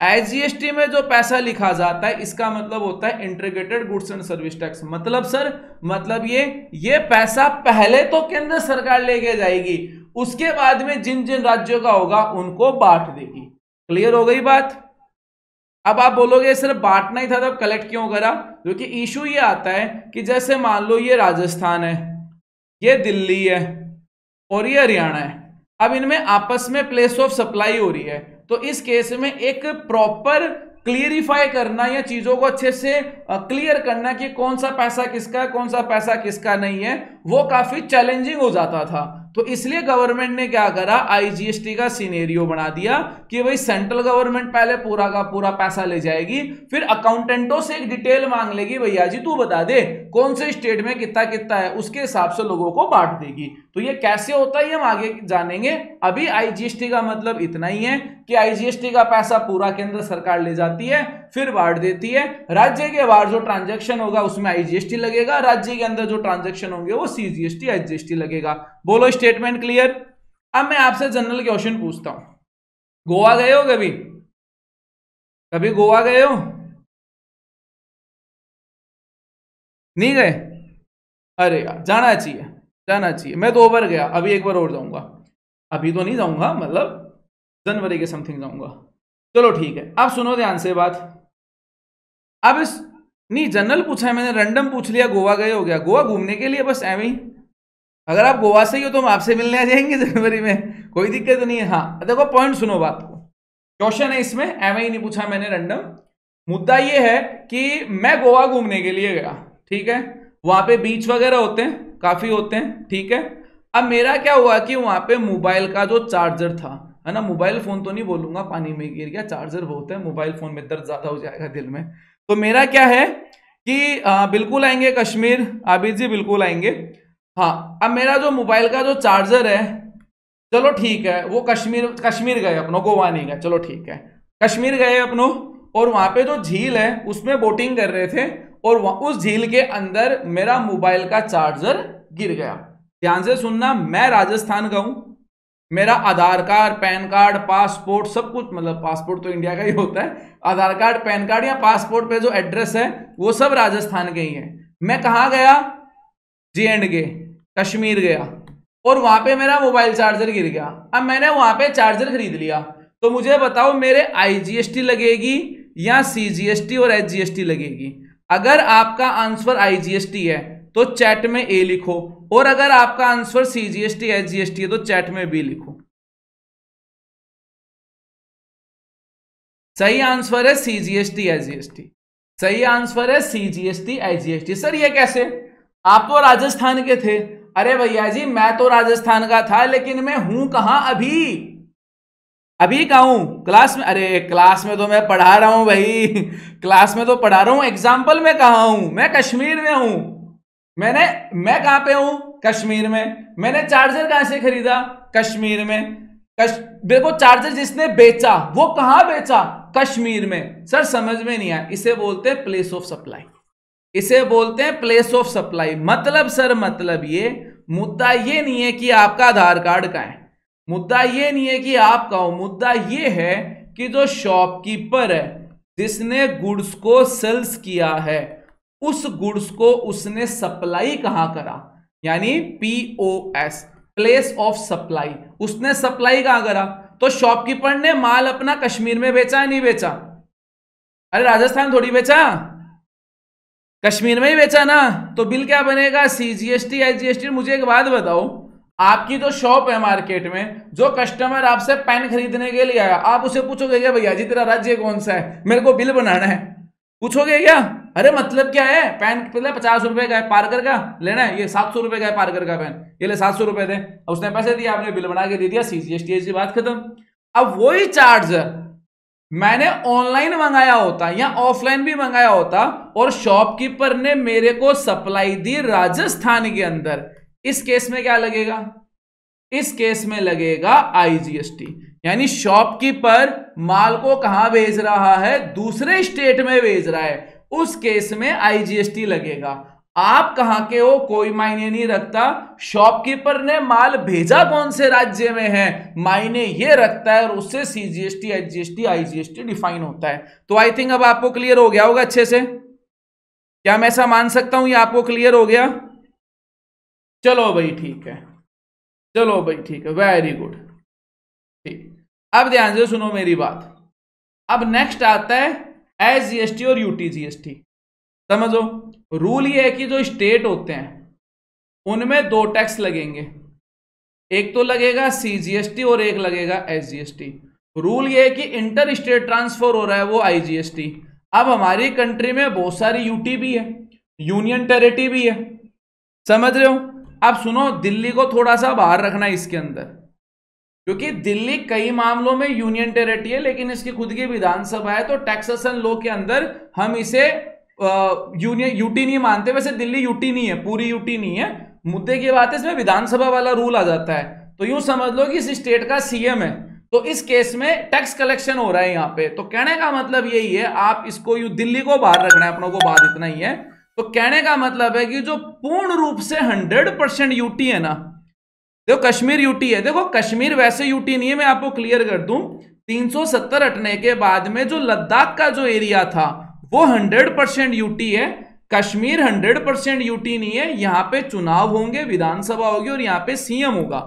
एसजीएसटी में जो पैसा लिखा जाता है, इसका मतलब होता है integrated goods and service tax. मतलब सर, मतलब ये पैसा पहले तो केंद्र सरकार लेके जाएगी, उसके बाद में जिन जिन राज्यों का होगा उनको बांट देगी। क्लियर हो गई बात? अब आप बोलोगे सिर्फ बांटना ही था तब कलेक्ट क्यों करा? क्योंकि इशू ये आता है कि जैसे मान लो ये राजस्थान है, ये दिल्ली है और ये हरियाणा है, अब इनमें आपस में प्लेस ऑफ सप्लाई हो रही है, तो इस केस में एक प्रॉपर क्लियरिफाई करना या चीजों को अच्छे से क्लियर करना कि कौन सा पैसा किसका है, कौन सा पैसा किसका नहीं है, वो काफी चैलेंजिंग हो जाता था। तो इसलिए गवर्नमेंट ने क्या करा, आईजीएसटी का सिनेरियो बना दिया कि भाई सेंट्रल गवर्नमेंट पहले पूरा का पूरा पैसा ले जाएगी, फिर अकाउंटेंटों से एक डिटेल मांग लेगी, भैया जी तू बता दे कौन से स्टेट में कितना कितना है, उसके हिसाब से लोगों को बांट देगी। तो ये कैसे होता है हम आगे जानेंगे। अभी आईजीएसटी का मतलब इतना ही है कि आईजीएसटी का पैसा पूरा केंद्र सरकार ले जाती है, फिर बांट देती है। राज्य के बाहर जो ट्रांजैक्शन होगा उसमें आईजीएसटी लगेगा, राज्य के अंदर जो ट्रांजैक्शन होंगे वो सीजीएसटी आईजीएसटी लगेगा। बोलो स्टेटमेंट क्लियर? अब मैं आपसे जनरल क्वेश्चन पूछता हूं, गोवा गए हो कभी? कभी गोवा गए हो? नहीं गए? अरे यार जाना चाहिए, जाना चाहिए। मैं 2 बार गया, अभी 1 बार और जाऊंगा। अभी तो नहीं जाऊंगा, मतलब जनवरी के समथिंग जाऊंगा। चलो ठीक है, अब सुनो ध्यान से बात। अब इस नहीं जनरल पूछा है मैंने, रैंडम पूछ लिया, गोवा गए हो गया, गोवा घूमने के लिए बस एवं ही। अगर आप गोवा से ही हो तो हम आपसे मिलने आ जाएंगे जनवरी में, कोई दिक्कत नहीं है। हाँ देखो पॉइंट सुनो बात को, क्वेश्चन है इसमें, एवं ही नहीं पूछा मैंने रैंडम। मुद्दा ये है कि मैं गोवा घूमने के लिए गया, ठीक है, वहां पे बीच वगैरह होते हैं, काफी होते हैं, ठीक है। अब मेरा क्या हुआ कि वहां पे मोबाइल का जो चार्जर था, है ना, मोबाइल फोन तो नहीं बोलूंगा, पानी में गिर गया, चार्जर बहुत है, मोबाइल फोन में दर्द ज्यादा हो जाएगा दिल में। तो मेरा क्या है कि बिल्कुल आएंगे कश्मीर, आबिद जी बिल्कुल आएंगे। हाँ अब मेरा जो मोबाइल का जो चार्जर है, चलो ठीक है, वो कश्मीर गए अपनों, गोवा नहीं गए, चलो ठीक है, कश्मीर गए अपनों, और वहां पे जो झील है उसमें बोटिंग कर रहे थे, और उस झील के अंदर मेरा मोबाइल का चार्जर गिर गया। ध्यान से सुनना, मैं राजस्थान का हूं, मेरा आधार कार्ड, पैन कार्ड, पासपोर्ट सब कुछ, मतलब पासपोर्ट तो इंडिया का ही होता है, आधार कार्ड, पैन कार्ड या पासपोर्ट पे जो एड्रेस है वो सब राजस्थान के ही है। मैं कहां गया? J&K, कश्मीर गया, और वहां पे मेरा मोबाइल चार्जर गिर गया। अब मैंने वहां पे चार्जर खरीद लिया, तो मुझे बताओ मेरे आईजीएसटी लगेगी या सीजीएसटी और एचजीएसटी लगेगी? अगर आपका आंसर आईजीएसटी है तो चैट में ए लिखो, और अगर आपका आंसर सीजीएसटी एचजीएसटी है तो चैट में बी लिखो। सही आंसर है सीजीएसटी एचजीएसटी, सही आंसर है सीजीएसटी एचजीएसटी। सर ये कैसे? आप तो राजस्थान के थे। अरे भैया जी मैं तो राजस्थान का था, लेकिन मैं हूं कहां अभी? अभी कहां हूं? क्लास में। अरे क्लास में तो मैं पढ़ा रहा हूं भाई, क्लास में तो पढ़ा रहा हूं, एग्जाम्पल में कहां हूं? मैं कश्मीर में हूं। मैं कहां पे हूं? कश्मीर में। मैंने चार्जर कहां से खरीदा? कश्मीर में। देखो चार्जर जिसने बेचा वो कहां बेचा? कश्मीर में। सर समझ में नहीं आया, इसे बोलते हैं प्लेस ऑफ सप्लाई, इसे बोलते हैं प्लेस ऑफ सप्लाई। मतलब सर मतलब ये मुद्दा ये नहीं है कि आपका आधार कार्ड का है, मुद्दा ये नहीं है कि आपका हो, मुद्दा ये है कि जो शॉपकीपर है जिसने गुड्स को सेल्स किया है, उस गुड्स को उसने सप्लाई कहां करा, यानी पीओएस, प्लेस ऑफ सप्लाई, उसने सप्लाई कहां करा? तो शॉपकीपर ने माल अपना कश्मीर में बेचा, नहीं बेचा? अरे राजस्थान थोड़ी बेचा, कश्मीर में ही बेचा ना। तो बिल क्या बनेगा? CGST HGST. मुझे एक बात बताओ, आपकी जो शॉप है मार्केट में, जो कस्टमर आपसे पेन खरीदने के लिए आया, आप उसे पूछोगे क्या भैया जी तेरा राज्य कौन सा है, मेरे को बिल बनाना है? पूछोगे क्या? अरे मतलब क्या है, पेन पहले 50 रुपए का है, पार्कर का लेना है, ये 700 रुपए का है पार्कर का पेन, ये ले 700 रुपए दे। उसने पैसे दिए, आपने बिल बना के दे दिया, सीजीएसटी की बात खत्म। अब वही चार्जर मैंने ऑनलाइन मंगाया होता या ऑफलाइन भी मंगाया होता, और शॉपकीपर ने मेरे को सप्लाई दी राजस्थान के अंदर, इस केस में क्या लगेगा? इस केस में लगेगा आईजीएसटी। यानी शॉपकीपर माल को कहां भेज रहा है? दूसरे स्टेट में भेज रहा है, उस केस में आईजीएसटी लगेगा। आप कहां के हो कोई मायने नहीं रखता, शॉपकीपर ने माल भेजा कौन से राज्य में है मायने ये रखता है, और उससे सीजीएसटी एचजीएसटी आईजीएसटी डिफाइन होता है। तो आई थिंक अब आपको क्लियर हो गया होगा अच्छे से। क्या मैं ऐसा मान सकता हूं ये आपको क्लियर हो गया? चलो भाई ठीक है, चलो भाई ठीक है, वेरी गुड। ठीक, अब ध्यान से सुनो मेरी बात। अब नेक्स्ट आता है एस जीएसटी और यूटी जीएसटी। समझो, रूल ये है कि जो स्टेट होते हैं उनमें दो टैक्स लगेंगे, एक तो लगेगा सीजीएसटी और एक लगेगा एसजीएसटी। रूल ये है कि इंटर स्टेट ट्रांसफर हो रहा है वो आईजीएसटी। अब हमारी कंट्री में बहुत सारी यूटी भी है, यूनियन टेरिटरी भी है, समझ रहे हो। अब सुनो, दिल्ली को थोड़ा सा बाहर रखना इसके अंदर, क्योंकि दिल्ली कई मामलों में यूनियन टेरिटरी है लेकिन इसकी खुद की विधानसभा है, तो टैक्सेशन लॉ के अंदर हम इसे यूनियन यूटी नहीं मानते। वैसे दिल्ली यूटी नहीं है, पूरी यूटी नहीं है, मुद्दे की बात है इसमें विधानसभा वाला रूल आ जाता है। तो यूं समझ लो कि इस स्टेट का सीएम है, तो इस केस में टैक्स कलेक्शन हो रहा है यहां पे। तो कहने का मतलब यही है, आप इसको यू दिल्ली को बाहर रखना है, अपनों को बात इतना ही है। तो कहने का मतलब है कि जो पूर्ण रूप से 100% यूटी है ना, देखो कश्मीर यूटी है, देखो कश्मीर वैसे यूटी नहीं है, मैं आपको क्लियर कर दूं। 370 हटने के बाद में जो लद्दाख का जो एरिया था वो 100% यूटी है। कश्मीर 100% यूटी नहीं है। यहां पे चुनाव होंगे, विधानसभा होगी और यहां पे सीएम होगा।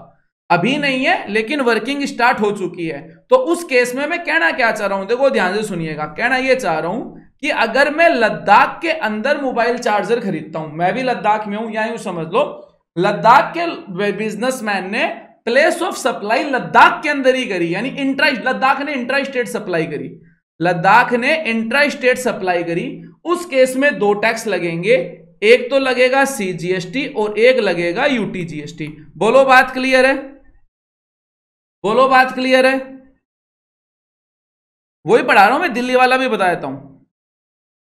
अभी नहीं है लेकिन वर्किंग स्टार्ट हो चुकी है। तो उस केस में मैं कहना क्या चाह रहा हूं, देखो ध्यान से सुनिएगा, कहना यह चाह रहा हूं कि अगर मैं लद्दाख के अंदर मोबाइल चार्जर खरीदता हूं, मैं भी लद्दाख में हूं, या यूं समझ लो लद्दाख के बिजनेसमैन ने प्लेस ऑफ सप्लाई लद्दाख के अंदर ही करी, यानी लद्दाख ने इंट्रा स्टेट सप्लाई करी, लद्दाख ने इंट्रा स्टेट सप्लाई करी। उस केस में दो टैक्स लगेंगे, एक तो लगेगा सीजीएसटी और एक लगेगा यूटी जीएसटी। बोलो बात क्लियर है, बोलो बात क्लियर है। वही पढ़ा रहा हूं मैं, दिल्ली वाला भी बता देता हूं,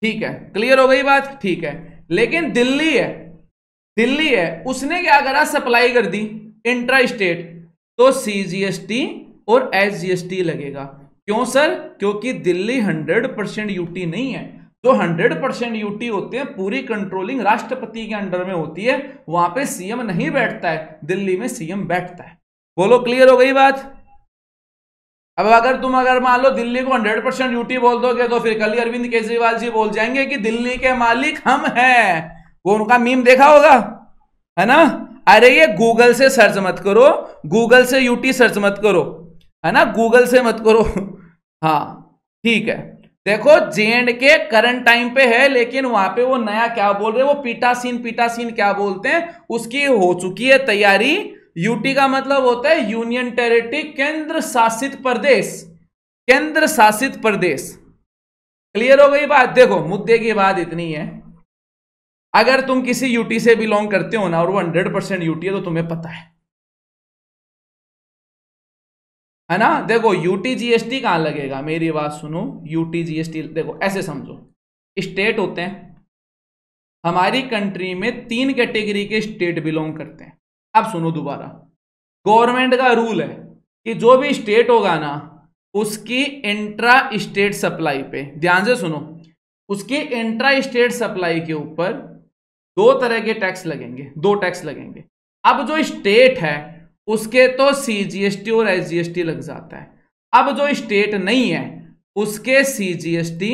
ठीक है, क्लियर हो गई बात, ठीक है। लेकिन दिल्ली है उसने क्या करा, सप्लाई कर दी इंट्रा स्टेट, तो सीजीएसटी और एसजीएसटी लगेगा। क्यों सर? क्योंकि दिल्ली 100% यूटी नहीं है। जो 100% यूटी होते हैं पूरी कंट्रोलिंग राष्ट्रपति के अंडर में होती है, वहां पे सीएम नहीं बैठता है, दिल्ली में सीएम बैठता है। बोलो क्लियर हो गई बात। अब अगर मान लो दिल्ली को 100% यूटी बोल दोगे तो फिर कल ही अरविंद केजरीवाल जी बोल जाएंगे कि दिल्ली के मालिक हम हैं। वो उनका मीम देखा होगा, है ना? अरे ये गूगल से सर्च मत करो, गूगल से यूटी सर्च मत करो, है ना, गूगल से मत करो। हाँ ठीक है, देखो J&K करंट टाइम पे है, लेकिन वहां पे वो नया क्या बोल रहे हैं, वो पीटासीन क्या बोलते हैं, उसकी हो चुकी है तैयारी। यूटी का मतलब होता है यूनियन टेरिटरी, केंद्र शासित प्रदेश, केंद्र शासित प्रदेश। क्लियर हो गई बात। देखो मुद्दे की बात इतनी है, अगर तुम किसी यूटी से बिलोंग करते हो ना और वो 100% यूटी है तो तुम्हें पता है ना। देखो यूटी जीएसटी कहां लगेगा, मेरी बात सुनो, यूटी जीएसटी देखो ऐसे समझो, स्टेट होते हैं हमारी कंट्री में, 3 कैटेगरी के स्टेट बिलोंग करते हैं। अब सुनो दोबारा, गवर्नमेंट का रूल है कि जो भी स्टेट होगा ना उसकी इंट्रा स्टेट सप्लाई पे, ध्यान से सुनो, उसकी इंट्रा स्टेट सप्लाई के ऊपर 2 तरह के टैक्स लगेंगे, 2 टैक्स लगेंगे। अब जो स्टेट है उसके तो सीजीएसटी और एसजीएसटी लग जाता है। अब जो स्टेट नहीं है उसके सीजीएसटी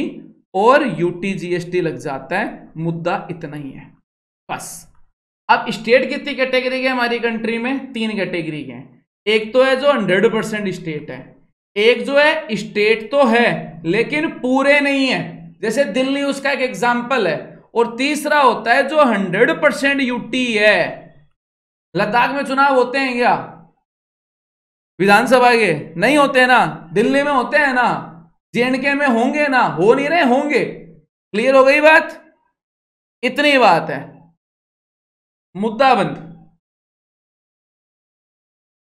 और यूटी जीएसटी लग जाता है। मुद्दा इतना ही है बस। अब स्टेट कितनी कैटेगरी के हमारी कंट्री में? 3 कैटेगरी के हैं। एक तो है जो 100% स्टेट है, एक जो है स्टेट तो है लेकिन पूरे नहीं है, जैसे दिल्ली उसका एक एग्जाम्पल है, और तीसरा होता है जो 100% यूटी है। लद्दाख में चुनाव होते हैं क्या विधानसभा के? नहीं होते ना। दिल्ली में होते हैं ना, J&K में होंगे ना, हो नहीं रहे, होंगे। क्लियर हो गई बात, इतनी बात है, मुद्दा बंद।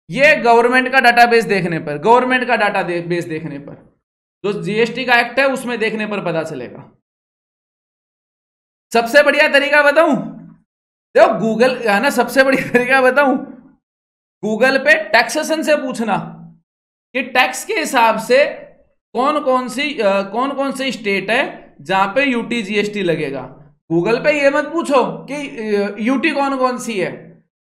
ये गवर्नमेंट का डाटाबेस देखने पर, गवर्नमेंट का डाटाबेस देखने पर, जो जीएसटी का एक्ट है उसमें देखने पर पता चलेगा। सबसे बढ़िया तरीका बताऊं, देखो गूगल है ना, सबसे बढ़िया तरीका बताऊं, गूगल पे टैक्सेशन से पूछना कि टैक्स के हिसाब से कौन कौन सी स्टेट है जहां पे यूटी जीएसटी लगेगा। गूगल पे ये मत पूछो कि यूटी कौन कौन सी है,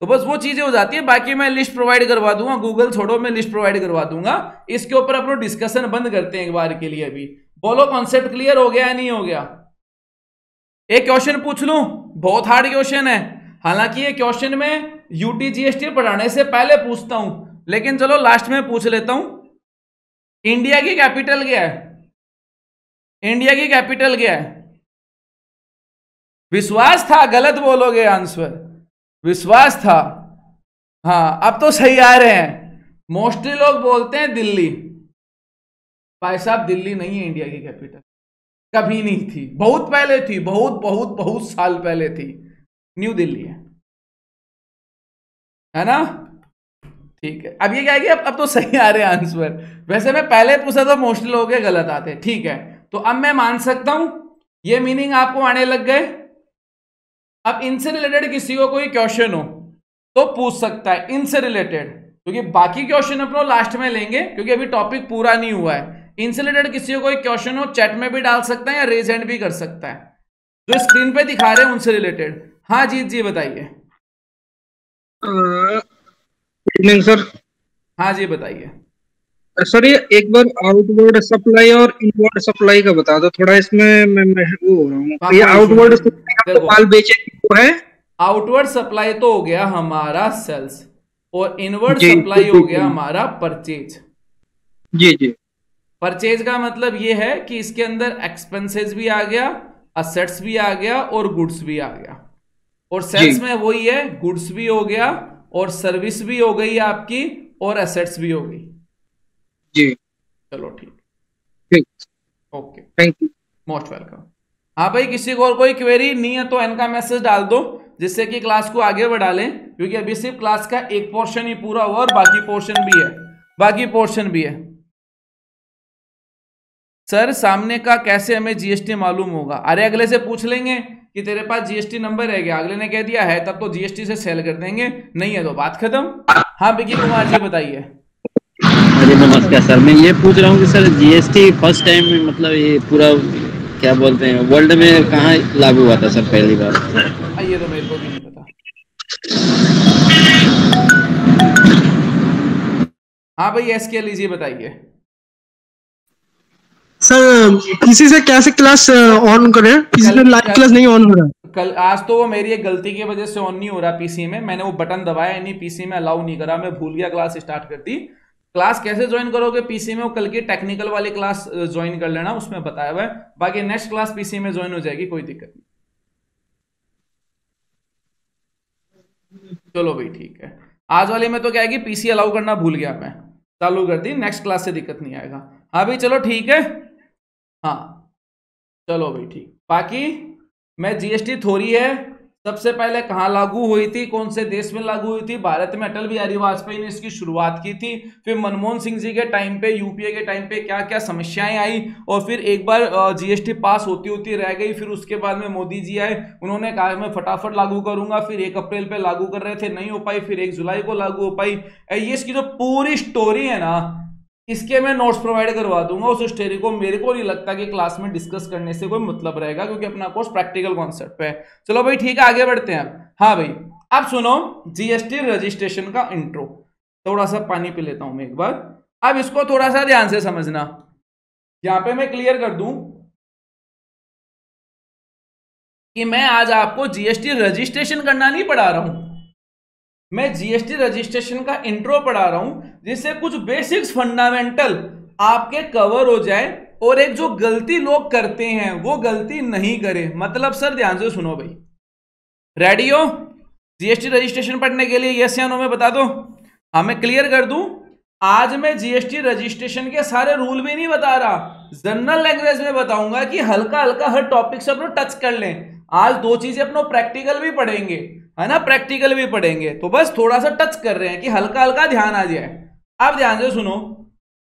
तो बस वो चीजें हो जाती है। बाकी मैं लिस्ट प्रोवाइड करवा दूंगा, गूगल छोड़ो, मैं लिस्ट प्रोवाइड करवा दूंगा। इसके ऊपर अपना डिस्कशन बंद करते हैं एक बार के लिए। अभी बोलो कॉन्सेप्ट क्लियर हो गया या नहीं हो गया? एक क्वेश्चन पूछ लूं, बहुत हार्ड क्वेश्चन है, हालांकि ये क्वेश्चन में यूटीजीएसटी पढ़ाने से पहले पूछता हूं, लेकिन चलो लास्ट में पूछ लेता हूं। इंडिया की कैपिटल क्या है? इंडिया की कैपिटल क्या है? विश्वास था गलत बोलोगे आंसर, विश्वास था। हाँ अब तो सही आ रहे हैं। मोस्टली लोग बोलते हैं दिल्ली। भाई साहब दिल्ली नहीं है इंडिया की कैपिटल, कभी नहीं थी, बहुत पहले थी, बहुत बहुत बहुत साल पहले थी। न्यू दिल्ली है ना? ठीक है, अब ये क्या है कि अब तो सही आ रहे हैं आंसर। वैसे मैं पहले पूछा तो मोस्टली लोगों के गलत आते। ठीक है, तो अब मैं मान सकता हूं ये मीनिंग आपको आने लग गए। अब इनसे रिलेटेड किसी को कोई क्वेश्चन हो तो पूछ सकता है इनसे रिलेटेड, क्योंकि बाकी क्वेश्चन अपने लास्ट में लेंगे क्योंकि अभी टॉपिक पूरा नहीं हुआ है। इनसे रिलेटेड किसी को कोई क्वेश्चन हो चैट में भी डाल सकता है या रेज हैंड भी कर सकता है, जो स्क्रीन पे दिखा रहे हैं उनसे रिलेटेड। हाँ जीत जी बताइए। Evening sir. हाँ जी बताइए। सर ये एक बार आउटवर्ड सप्लाई और इनवर्ड सप्लाई का बता दो थोड़ा, इसमें मैं वो हो रहा हूँ। ये कोई इशू आउटवर्ड नहीं, सप्लाई का तो देखो माल बेचे वो है। आउटवर्ड सप्लाई तो हो गया हमारा सेल्स, और इनवर्ड जी सप्लाई हो गया हमारा परचेज। जी जी। परचेज का मतलब ये है कि इसके अंदर एक्सपेंसेस भी आ गया, असेट्स भी आ गया और गुड्स भी आ गया। और सेल्स में वही है, गुड्स भी हो गया और सर्विस भी हो गई आपकी और एसेट्स भी हो गई। जी चलो ठीक, ठीक, okay, thank you. Most welcome. हाँ भाई किसी को और कोई क्वेरी नहीं है तो एन का मैसेज डाल दो, जिससे कि क्लास को आगे बढ़ा लें, क्योंकि अभी सिर्फ क्लास का एक पोर्शन ही पूरा हुआ और बाकी पोर्शन भी है, बाकी पोर्शन भी है। सर सामने का कैसे हमें जीएसटी मालूम होगा? अरे अगले से पूछ लेंगे कि तेरे पास जीएसटी नंबर है क्या, अगले ने कह दिया है तब तो जीएसटी से सेल कर देंगे, नहीं है तो बात खत्म। हाँ विकी कुमार जी बताइए। अरे नमस्कार सर, मैं ये पूछ रहा हूँ कि सर जीएसटी फर्स्ट टाइम में मतलब ये पूरा क्या बोलते हैं वर्ल्ड में कहाँ लागू हुआ था सर पहली बार? ये तो मेरे को भी नहीं पता। हाँ भाई एसके लीजिए बताइए। सर पीसी से कैसे क्लास ऑन करें? पीसी से लाइव क्लास नहीं ऑन हो रहा। कल आज तो वो मेरी एक गलती की वजह से ऑन नहीं हो रहा पीसी में, मैंने वो बटन दबाया नहीं, पीसी में अलाउ नहीं करा, मैं भूल गया क्लास स्टार्ट कर दी। क्लास कैसे ज्वाइन करोगे पीसी में, वो कल की टेक्निकल वाली क्लास ज्वाइन कर लेना, उसमें बताया हुआ है। बाकी नेक्स्ट क्लास पीसी में ज्वाइन हो जाएगी, कोई दिक्कत नहीं। चलो भाई ठीक है, आज वाले में तो क्या है कि पीसी अलाउ करना भूल गया मैं, चालू कर दी, नेक्स्ट क्लास से दिक्कत नहीं आएगा। हाँ भाई चलो ठीक है, हाँ चलो भाई ठीक। बाकी मैं जीएसटी थोड़ी है सबसे पहले कहाँ लागू हुई थी, कौन से देश में लागू हुई थी? भारत में अटल बिहारी वाजपेयी ने इसकी शुरुआत की थी, फिर मनमोहन सिंह जी के टाइम पे, यूपीए के टाइम पे क्या क्या समस्याएं आई, और फिर एक बार जीएसटी पास होती होती रह गई, फिर उसके बाद में मोदी जी आए, उन्होंने कहा मैं फटाफट लागू करूंगा, फिर 1 अप्रैल पे लागू कर रहे थे, नहीं हो पाई, फिर 1 जुलाई को लागू हो पाई। ये इसकी जो पूरी स्टोरी है ना, इसके मैं नोट्स प्रोवाइड करवा दूंगा। उस स्टोरी को मेरे को नहीं लगता कि क्लास में डिस्कस करने से कोई मतलब रहेगा, क्योंकि अपना कोर्स प्रैक्टिकल कॉन्सेप्ट पे है। चलो भाई ठीक है आगे बढ़ते हैं। हाँ भाई अब सुनो जीएसटी रजिस्ट्रेशन का इंट्रो, थोड़ा सा पानी पी लेता हूं मैं एक बार। अब इसको थोड़ा सा ध्यान से समझना, यहां पे मैं क्लियर कर दूं कि मैं आज आपको जीएसटी रजिस्ट्रेशन करना नहीं पढ़ा रहा हूं, मैं जीएसटी रजिस्ट्रेशन का इंट्रो पढ़ा रहा हूं, जिससे कुछ बेसिक्स फंडामेंटल आपके कवर हो जाए और एक जो गलती लोग करते हैं वो गलती नहीं करे। मतलब सर ध्यान से सुनो भाई, रेडी हो जीएसटी रजिस्ट्रेशन पढ़ने के लिए? यस या नो में बता दो। हाँ मैं क्लियर कर दूं, आज मैं जीएसटी रजिस्ट्रेशन के सारे रूल भी नहीं बता रहा, जनरल लैंग्वेज में बताऊंगा कि हल्का हल्का हर टॉपिक से अपना टच कर लें। आज 2 चीजें अपना प्रैक्टिकल भी पढ़ेंगे, है ना, प्रैक्टिकल भी पढ़ेंगे, तो बस थोड़ा सा टच कर रहे हैं कि हल्का हल्का ध्यान आ जाए। अब ध्यान से सुनो,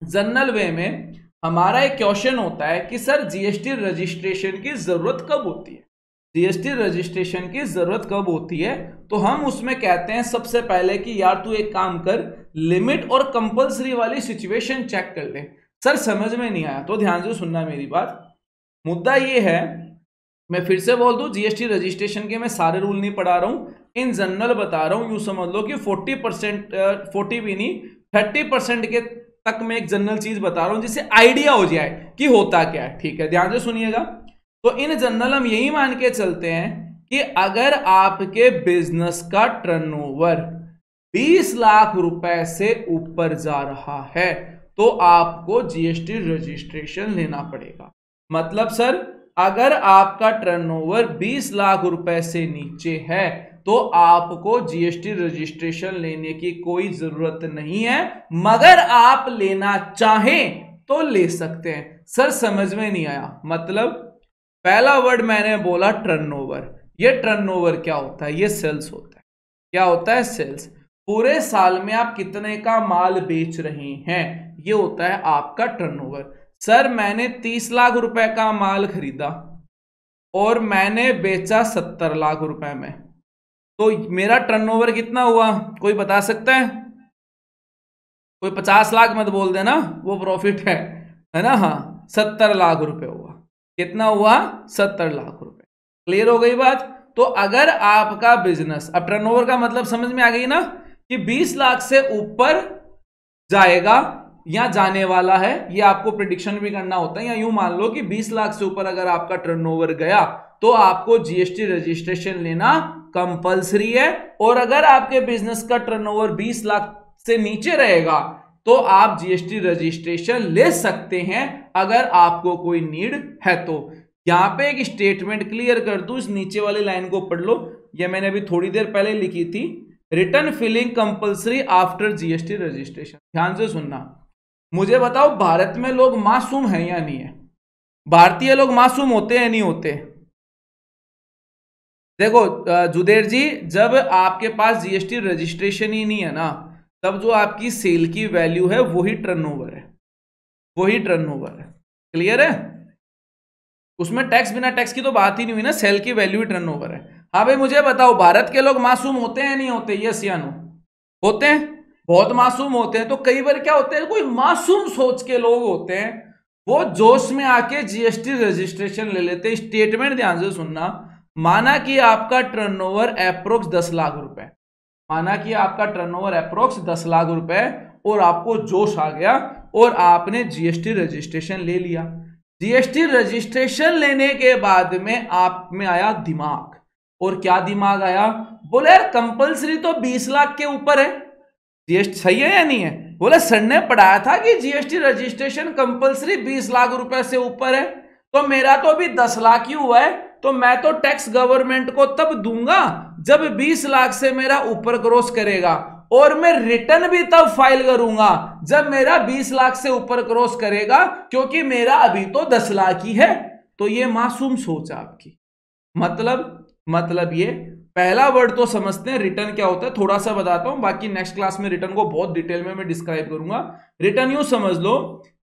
जनरल वे में हमारा एक क्वेश्चन होता है कि सर जीएसटी रजिस्ट्रेशन की जरूरत कब होती है, जीएसटी रजिस्ट्रेशन की जरूरत कब होती है? तो हम उसमें कहते हैं सबसे पहले कि यार तू एक काम कर, लिमिट और कंपलसरी वाली सिचुएशन चेक कर ले। सर समझ में नहीं आया तो ध्यान से सुनना मेरी बात। मुद्दा ये है, मैं फिर से बोल दूं, जीएसटी रजिस्ट्रेशन के मैं सारे रूल नहीं पढ़ा रहा हूं, इन जनरल बता रहा हूं। यूं समझ लो कि 40% 40 भी नहीं 30% के तक मैं एक जनरल चीज बता रहा हूं, जिससे आइडिया हो जाए कि होता क्या है। ठीक है ध्यान से सुनिएगा। तो इन जनरल हम यही मान के चलते हैं कि अगर आपके बिजनेस का टर्नओवर 20 लाख रुपए से ऊपर जा रहा है तो आपको जीएसटी रजिस्ट्रेशन लेना पड़ेगा। मतलब सर, अगर आपका टर्नओवर 20 लाख रुपए से नीचे है तो आपको जीएसटी रजिस्ट्रेशन लेने की कोई जरूरत नहीं है, मगर आप लेना चाहें तो ले सकते हैं। सर समझ में नहीं आया? मतलब पहला वर्ड मैंने बोला टर्नओवर। ये टर्नओवर क्या होता है? ये सेल्स होता है। क्या होता है? सेल्स। पूरे साल में आप कितने का माल बेच रहे हैं, ये होता है आपका टर्नओवर। सर मैंने 30 लाख रुपए का माल खरीदा और मैंने बेचा 70 लाख रुपए में, तो मेरा टर्नओवर कितना हुआ? कोई बता सकता है? कोई 50 लाख मत बोल देना, वो प्रॉफिट है ना? हाँ, 70 लाख रुपए हुआ। कितना हुआ? 70 लाख रुपए। क्लियर हो गई बात? तो अगर आपका बिजनेस, अब टर्नओवर का मतलब समझ में आ गई ना, कि 20 लाख से ऊपर जाएगा या जाने वाला है, ये आपको प्रिडिक्शन भी करना होता है। या यूं मान लो कि 20 लाख से ऊपर अगर आपका टर्नओवर गया तो आपको जीएसटी रजिस्ट्रेशन लेना कंपलसरी है, और अगर आपके बिजनेस का टर्नओवर 20 लाख से नीचे रहेगा तो आप जीएसटी रजिस्ट्रेशन ले सकते हैं अगर आपको कोई नीड है तो। यहां पे एक स्टेटमेंट क्लियर कर दूं, इस नीचे वाली लाइन को पढ़ लो, ये मैंने अभी थोड़ी देर पहले लिखी थी। Return filing compulsory after GST registration. ध्यान से सुनना। मुझे बताओ, भारत में लोग मासूम हैं या नहीं है? भारतीय लोग मासूम होते हैं नहीं होते? देखो जुदेर जी, जब आपके पास जीएसटी रजिस्ट्रेशन ही नहीं है ना, तब जो आपकी सेल की वैल्यू है वही टर्नओवर है, वही टर्नओवर है। क्लियर है? उसमें टैक्स बिना टैक्स की तो बात ही नहीं हुई ना, सेल की वैल्यू ही टर्नओवर है। हाँ भाई मुझे बताओ, भारत के लोग मासूम होते हैं नहीं होते? यस या नो? होते हैं, बहुत मासूम होते हैं। तो कई बार क्या होते हैं, कोई मासूम सोच के लोग होते हैं, वो जोश में आके जीएसटी रजिस्ट्रेशन ले लेते हैं। स्टेटमेंट ध्यान से सुनना। माना कि आपका टर्नओवर अप्रोक्स 10 लाख रुपए, माना कि आपका टर्नओवर अप्रोक्स 10 लाख रुपए, और आपको जोश आ गया और आपने जीएसटी रजिस्ट्रेशन ले लिया। जीएसटी रजिस्ट्रेशन लेने के बाद में आप में आया दिमाग, और क्या दिमाग आया? बोले यार कंपलसरी तो 20 लाख के ऊपर है, जीएसटी सही है या नहीं है? बोले सर ने पढ़ाया था कि जीएसटी रजिस्ट्रेशन कंपलसरी 20 लाख रुपए से ऊपर है, तो मेरा तो अभी 10 लाख ही हुआ है, तो मैं तो टैक्स गवर्नमेंट को तब दूंगा जब 20 लाख से मेरा ऊपर क्रॉस करेगा, और मैं रिटर्न भी तब फाइल करूंगा जब मेरा 20 लाख से ऊपर क्रॉस करेगा, क्योंकि मेरा अभी तो 10 लाख ही है। तो ये मासूम सोच आपकी। मतलब ये पहला वर्ड तो समझते हैं, रिटर्न क्या होता है थोड़ा सा बताता हूं, बाकी नेक्स्ट क्लास में रिटर्न को बहुत डिटेल में मैं डिस्क्राइब करूंगा। रिटर्न यूं समझ लो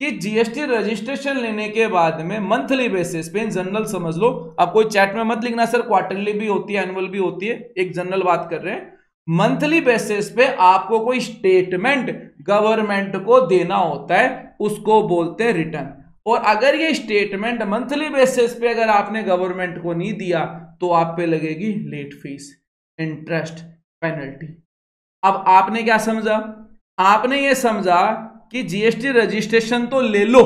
कि जीएसटी रजिस्ट्रेशन लेने के बाद में मंथली बेसिस पे, जनरल समझ लो, अब कोई चैट में मत लिखना सर क्वार्टरली भी होती है एनुअल भी होती है, एक जनरल बात कर रहे हैं। मंथली बेसिस पे आपको कोई स्टेटमेंट गवर्नमेंट को देना होता है, उसको बोलते हैं रिटर्न। और अगर ये स्टेटमेंट मंथली बेसिस पे अगर आपने गवर्नमेंट को नहीं दिया तो आप पे लगेगी लेट फीस, इंटरेस्ट, पेनल्टी। अब आपने क्या समझा? आपने ये समझा कि जीएसटी रजिस्ट्रेशन तो ले लो,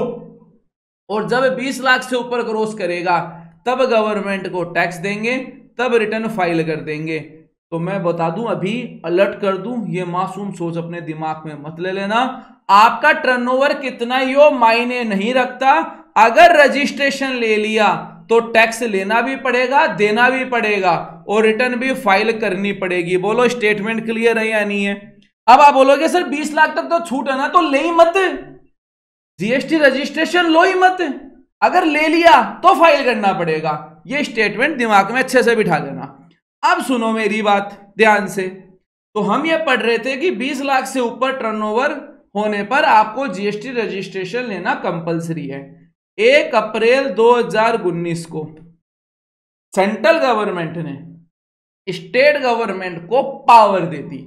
और जब 20 लाख से ऊपर क्रॉस करेगा तब गवर्नमेंट को टैक्स देंगे, तब रिटर्न फाइल कर देंगे। तो मैं बता दूं, अभी अलर्ट कर दूं, ये मासूम सोच अपने दिमाग में मत ले लेना। आपका टर्नओवर कितना ही हो मायने नहीं रखता, अगर रजिस्ट्रेशन ले लिया तो टैक्स लेना भी पड़ेगा, देना भी पड़ेगा, और रिटर्न भी फाइल करनी पड़ेगी। बोलो स्टेटमेंट क्लियर है या नहीं है? अब आप बोलोगे सर 20 लाख तक तो छूट है ना, तो ले ही मत, जीएसटी रजिस्ट्रेशन लो ही मत, अगर ले लिया तो फाइल करना पड़ेगा। ये स्टेटमेंट दिमाग में अच्छे से बिठा लेना। अब सुनो मेरी बात ध्यान से। तो हम ये पढ़ रहे थे कि 20 लाख से ऊपर टर्नओवर होने पर आपको जीएसटी रजिस्ट्रेशन लेना कंपलसरी है। 1 अप्रैल 2019 को सेंट्रल गवर्नमेंट ने स्टेट गवर्नमेंट को पावर दे दी,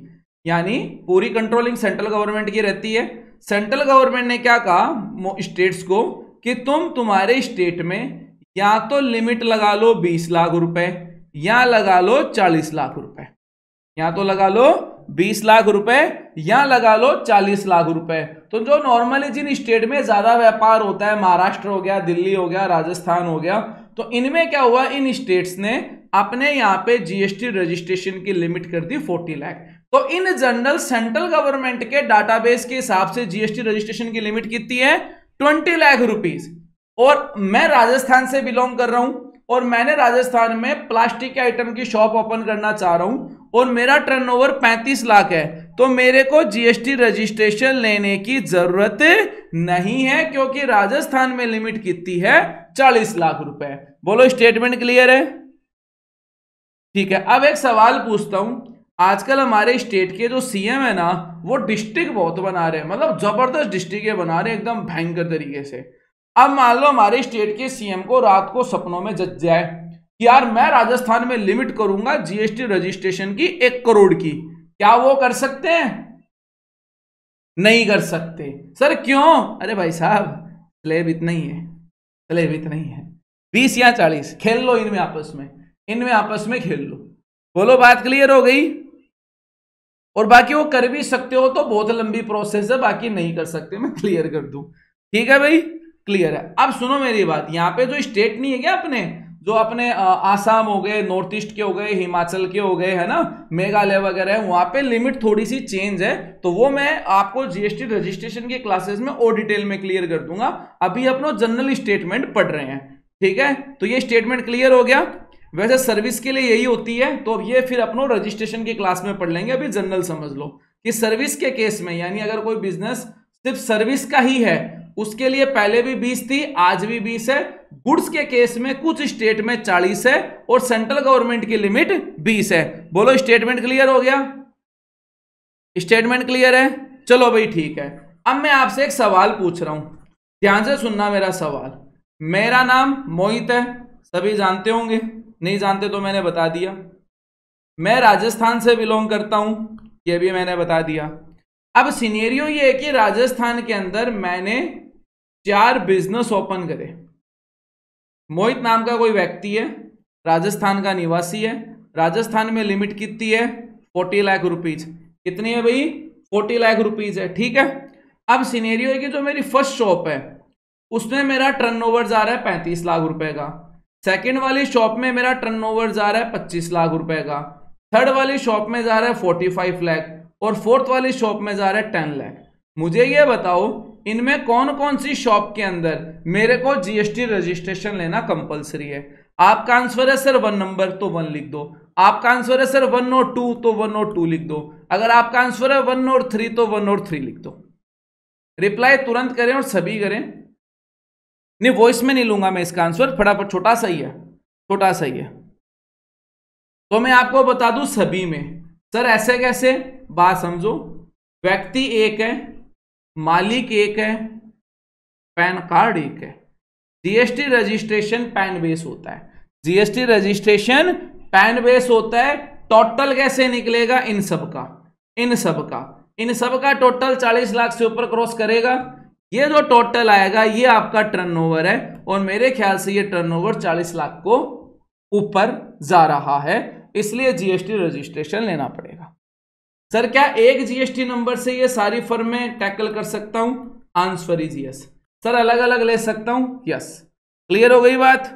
यानी पूरी कंट्रोलिंग सेंट्रल गवर्नमेंट की रहती है। सेंट्रल गवर्नमेंट ने क्या कहा स्टेट्स को कि तुम्हारे स्टेट में या तो लिमिट लगा लो 20 लाख रुपए, या लगा लो 40 लाख रुपए, या तो लगा लो 20 लाख रुपए या लगा लो 40 लाख रुपए। तो जो नॉर्मली जिन स्टेट में ज्यादा व्यापार होता है, महाराष्ट्र हो गया, दिल्ली हो गया, राजस्थान हो गया, तो इनमें क्या हुआ, इन स्टेट्स ने अपने यहाँ पे जीएसटी रजिस्ट्रेशन की लिमिट कर दी 40 लाख। तो इन जनरल सेंट्रल गवर्नमेंट के डाटाबेस के हिसाब से जीएसटी रजिस्ट्रेशन की लिमिट कितनी है, 20 लाख रुपीस। और मैं राजस्थान से बिलोंग कर रहा हूं और मैंने राजस्थान में प्लास्टिक के आइटम की शॉप ओपन करना चाह रहा हूं और मेरा टर्नओवर 35 लाख है, तो मेरे को जीएसटी रजिस्ट्रेशन लेने की जरूरत नहीं है, क्योंकि राजस्थान में लिमिट कितनी है, 40 लाख रुपए। बोलो स्टेटमेंट क्लियर है? ठीक है। अब एक सवाल पूछता हूं, आजकल हमारे स्टेट के जो सीएम है ना, वो डिस्ट्रिक्ट बहुत बना रहे हैं, मतलब जबरदस्त डिस्ट्रिक्ट बना रहे हैं एकदम भयंकर तरीके से। अब मान लो हमारे स्टेट के सीएम को रात को सपनों में जग जाए कि यार मैं राजस्थान में लिमिट करूंगा जीएसटी रजिस्ट्रेशन की 1 करोड़ की, क्या वो कर सकते हैं? नहीं कर सकते। सर क्यों? अरे भाई साहब स्लैब इतना ही है, स्लैब इतना ही है, 20 या 40 खेल लो इनमें आपस में खेल लो। बोलो बात क्लियर हो गई? और बाकी वो कर भी सकते हो तो बहुत लंबी प्रोसेस है, बाकी नहीं कर सकते, मैं क्लियर कर दूं। ठीक है भाई, क्लियर है। अब सुनो मेरी बात, यहाँ पे जो स्टेट नहीं है क्या अपने, जो अपने आसाम हो गए, नॉर्थ ईस्ट के हो गए, हिमाचल के हो गए, है ना, मेघालय वगैरह है, वहां पे लिमिट थोड़ी सी चेंज है, तो वो मैं आपको जीएसटी रजिस्ट्रेशन के क्लासेस में और डिटेल में क्लियर कर दूंगा। अभी अपना जनरल स्टेटमेंट पढ़ रहे हैं, ठीक है? तो ये स्टेटमेंट क्लियर हो गया। वैसे सर्विस के लिए यही होती है, तो अब ये फिर अपनो रजिस्ट्रेशन की क्लास में पढ़ लेंगे। अभी जनरल समझ लो कि सर्विस के केस में, यानी अगर कोई बिजनेस सिर्फ सर्विस का ही है, उसके लिए पहले भी 20 थी, आज भी 20 है। गुड्स के केस में कुछ स्टेट में 40 है और सेंट्रल गवर्नमेंट की लिमिट 20 है। बोलो स्टेटमेंट क्लियर हो गया? स्टेटमेंट क्लियर है? चलो भाई ठीक है। अब मैं आपसे एक सवाल पूछ रहा हूं, ध्यान से सुनना मेरा सवाल। मेरा नाम मोहित है, सभी जानते होंगे, नहीं जानते तो मैंने बता दिया। मैं राजस्थान से बिलोंग करता हूं, ये भी मैंने बता दिया। अब सिनेरियो ये है कि राजस्थान के अंदर मैंने 4 बिजनेस ओपन करे। मोहित नाम का कोई व्यक्ति है, राजस्थान का निवासी है, राजस्थान में लिमिट कितनी है, 40 लाख रुपीज। कितनी है भाई? 40 लाख रुपीज है, ठीक है। अब सिनेरियो है कि जो मेरी फर्स्ट शॉप है उसमें मेरा टर्नओवर जा रहा है 35 लाख रुपए का, सेकंड वाली शॉप में मेरा टर्नओवर जा रहा है 25 लाख रुपए का, थर्ड वाली शॉप में जा रहा है 45 लाख और फोर्थ वाली शॉप में जा रहा है 10 लाख। मुझे ये बताओ इनमें कौन कौन सी शॉप के अंदर मेरे को जीएसटी रजिस्ट्रेशन लेना कंपलसरी है? आपका आंसर है सर 1 नंबर, तो 1 लिख दो। आपका आंसर है सर 1 और 2, तो 1 और 2 लिख दो। अगर आपका आंसर है 1 और 3, तो 1 और 3 लिख दो। रिप्लाई तुरंत करें और सभी करें, नहीं वॉइस में नहीं लूंगा मैं इसका आंसर, फटाफट, छोटा सा ही है, छोटा सा ही है। तो मैं आपको बता दूं सभी में। सर ऐसे कैसे? बात समझो, व्यक्ति एक है, मालिक एक है, पैन कार्ड एक है। जीएसटी रजिस्ट्रेशन पैन बेस होता है, जीएसटी रजिस्ट्रेशन पैन बेस होता है। टोटल कैसे निकलेगा? इन सब का टोटल 40 लाख से ऊपर क्रॉस करेगा। ये जो टोटल आएगा ये आपका टर्नओवर है, और मेरे ख्याल से ये टर्नओवर 40 लाख को ऊपर जा रहा है, इसलिए जीएसटी रजिस्ट्रेशन लेना पड़ेगा। सर क्या एक जीएसटी नंबर से ये सारी फर्में टैकल कर सकता हूं? Answer is yes. सर अलग अलग ले सकता हूं? यस। क्लियर हो गई बात?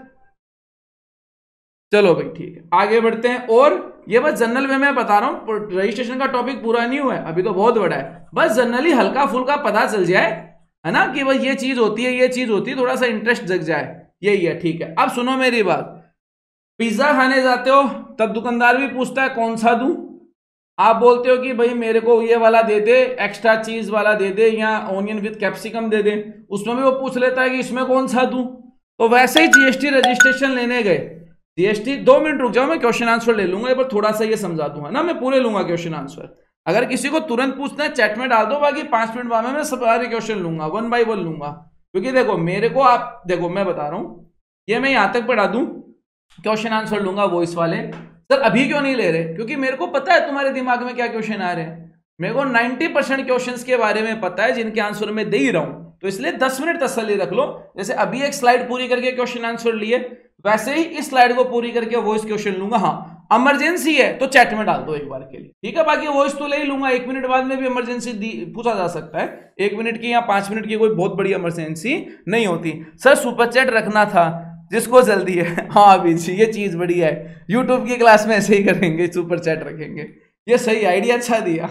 चलो भाई ठीक है, आगे बढ़ते हैं। और ये बस जनरल में मैं बता रहा हूं, रजिस्ट्रेशन का टॉपिक पूरा नहीं हुआ है, अभी तो बहुत बड़ा है। बस जनरली हल्का फुल्का पता चल जाए, है ना, कि भाई ये चीज होती है, ये चीज होती है, थोड़ा सा इंटरेस्ट जग जाए, यही है। ठीक है, अब सुनो मेरी बात। पिज्जा खाने जाते हो तब दुकानदार भी पूछता है कौन सा दूं? आप बोलते हो कि भाई मेरे को ये वाला दे दे, एक्स्ट्रा चीज वाला दे दे, या ऑनियन विद कैप्सिकम दे दे। उसमें भी वो पूछ लेता है कि इसमें कौन सा दूं। तो वैसे ही जीएसटी रजिस्ट्रेशन लेने गए, जीएसटी 2 मिनट रुक जाओ, मैं क्वेश्चन आंसर ले लूंगा, पर थोड़ा सा ये समझा दूंगा ना, मैं पूरे लूंगा क्वेश्चन आंसर। अगर किसी को तुरंत पूछना है चैट में डाल दो, बाकी 5 मिनट बाद में मैं सारे क्वेश्चन लूंगा, 1 बाय 1 लूंगा। क्योंकि देखो मेरे को, आप देखो मैं बता रहा हूं, ये मैं यहां तक पढ़ा दूं, क्वेश्चन आंसर लूंगा वॉइस वाले। सर अभी क्यों नहीं ले रहे? क्योंकि मेरे को पता है तुम्हारे दिमाग में क्या क्वेश्चन आ रहे हैं। मेरे को 90% क्वेश्चंस के बारे में पता है जिनके आंसर मैं दे ही रहा हूं, तो इसलिए 10 मिनट तसल्ली रख लो। जैसे अभी एक स्लाइड पूरी करके क्वेश्चन आंसर लिए, वैसे ही इस स्लाइड को पूरी करके वॉइस क्वेश्चन लूंगा। हाँ इमरजेंसी है तो चैट में डाल दो एक बार के लिए, ठीक है। बाकी वॉइस तो ले ही लूंगा, 1 मिनट बाद में भी इमरजेंसी पूछा जा सकता है, 1 मिनट की या 5 मिनट की कोई बहुत बड़ी इमरजेंसी नहीं होती। सर सुपर चैट रखना था, जिसको जल्दी है। हाँ अभी जी ये चीज बढ़िया है, यूट्यूब की क्लास में ऐसे ही करेंगे, सुपर चैट रखेंगे। ये सही आइडिया, अच्छा दिया।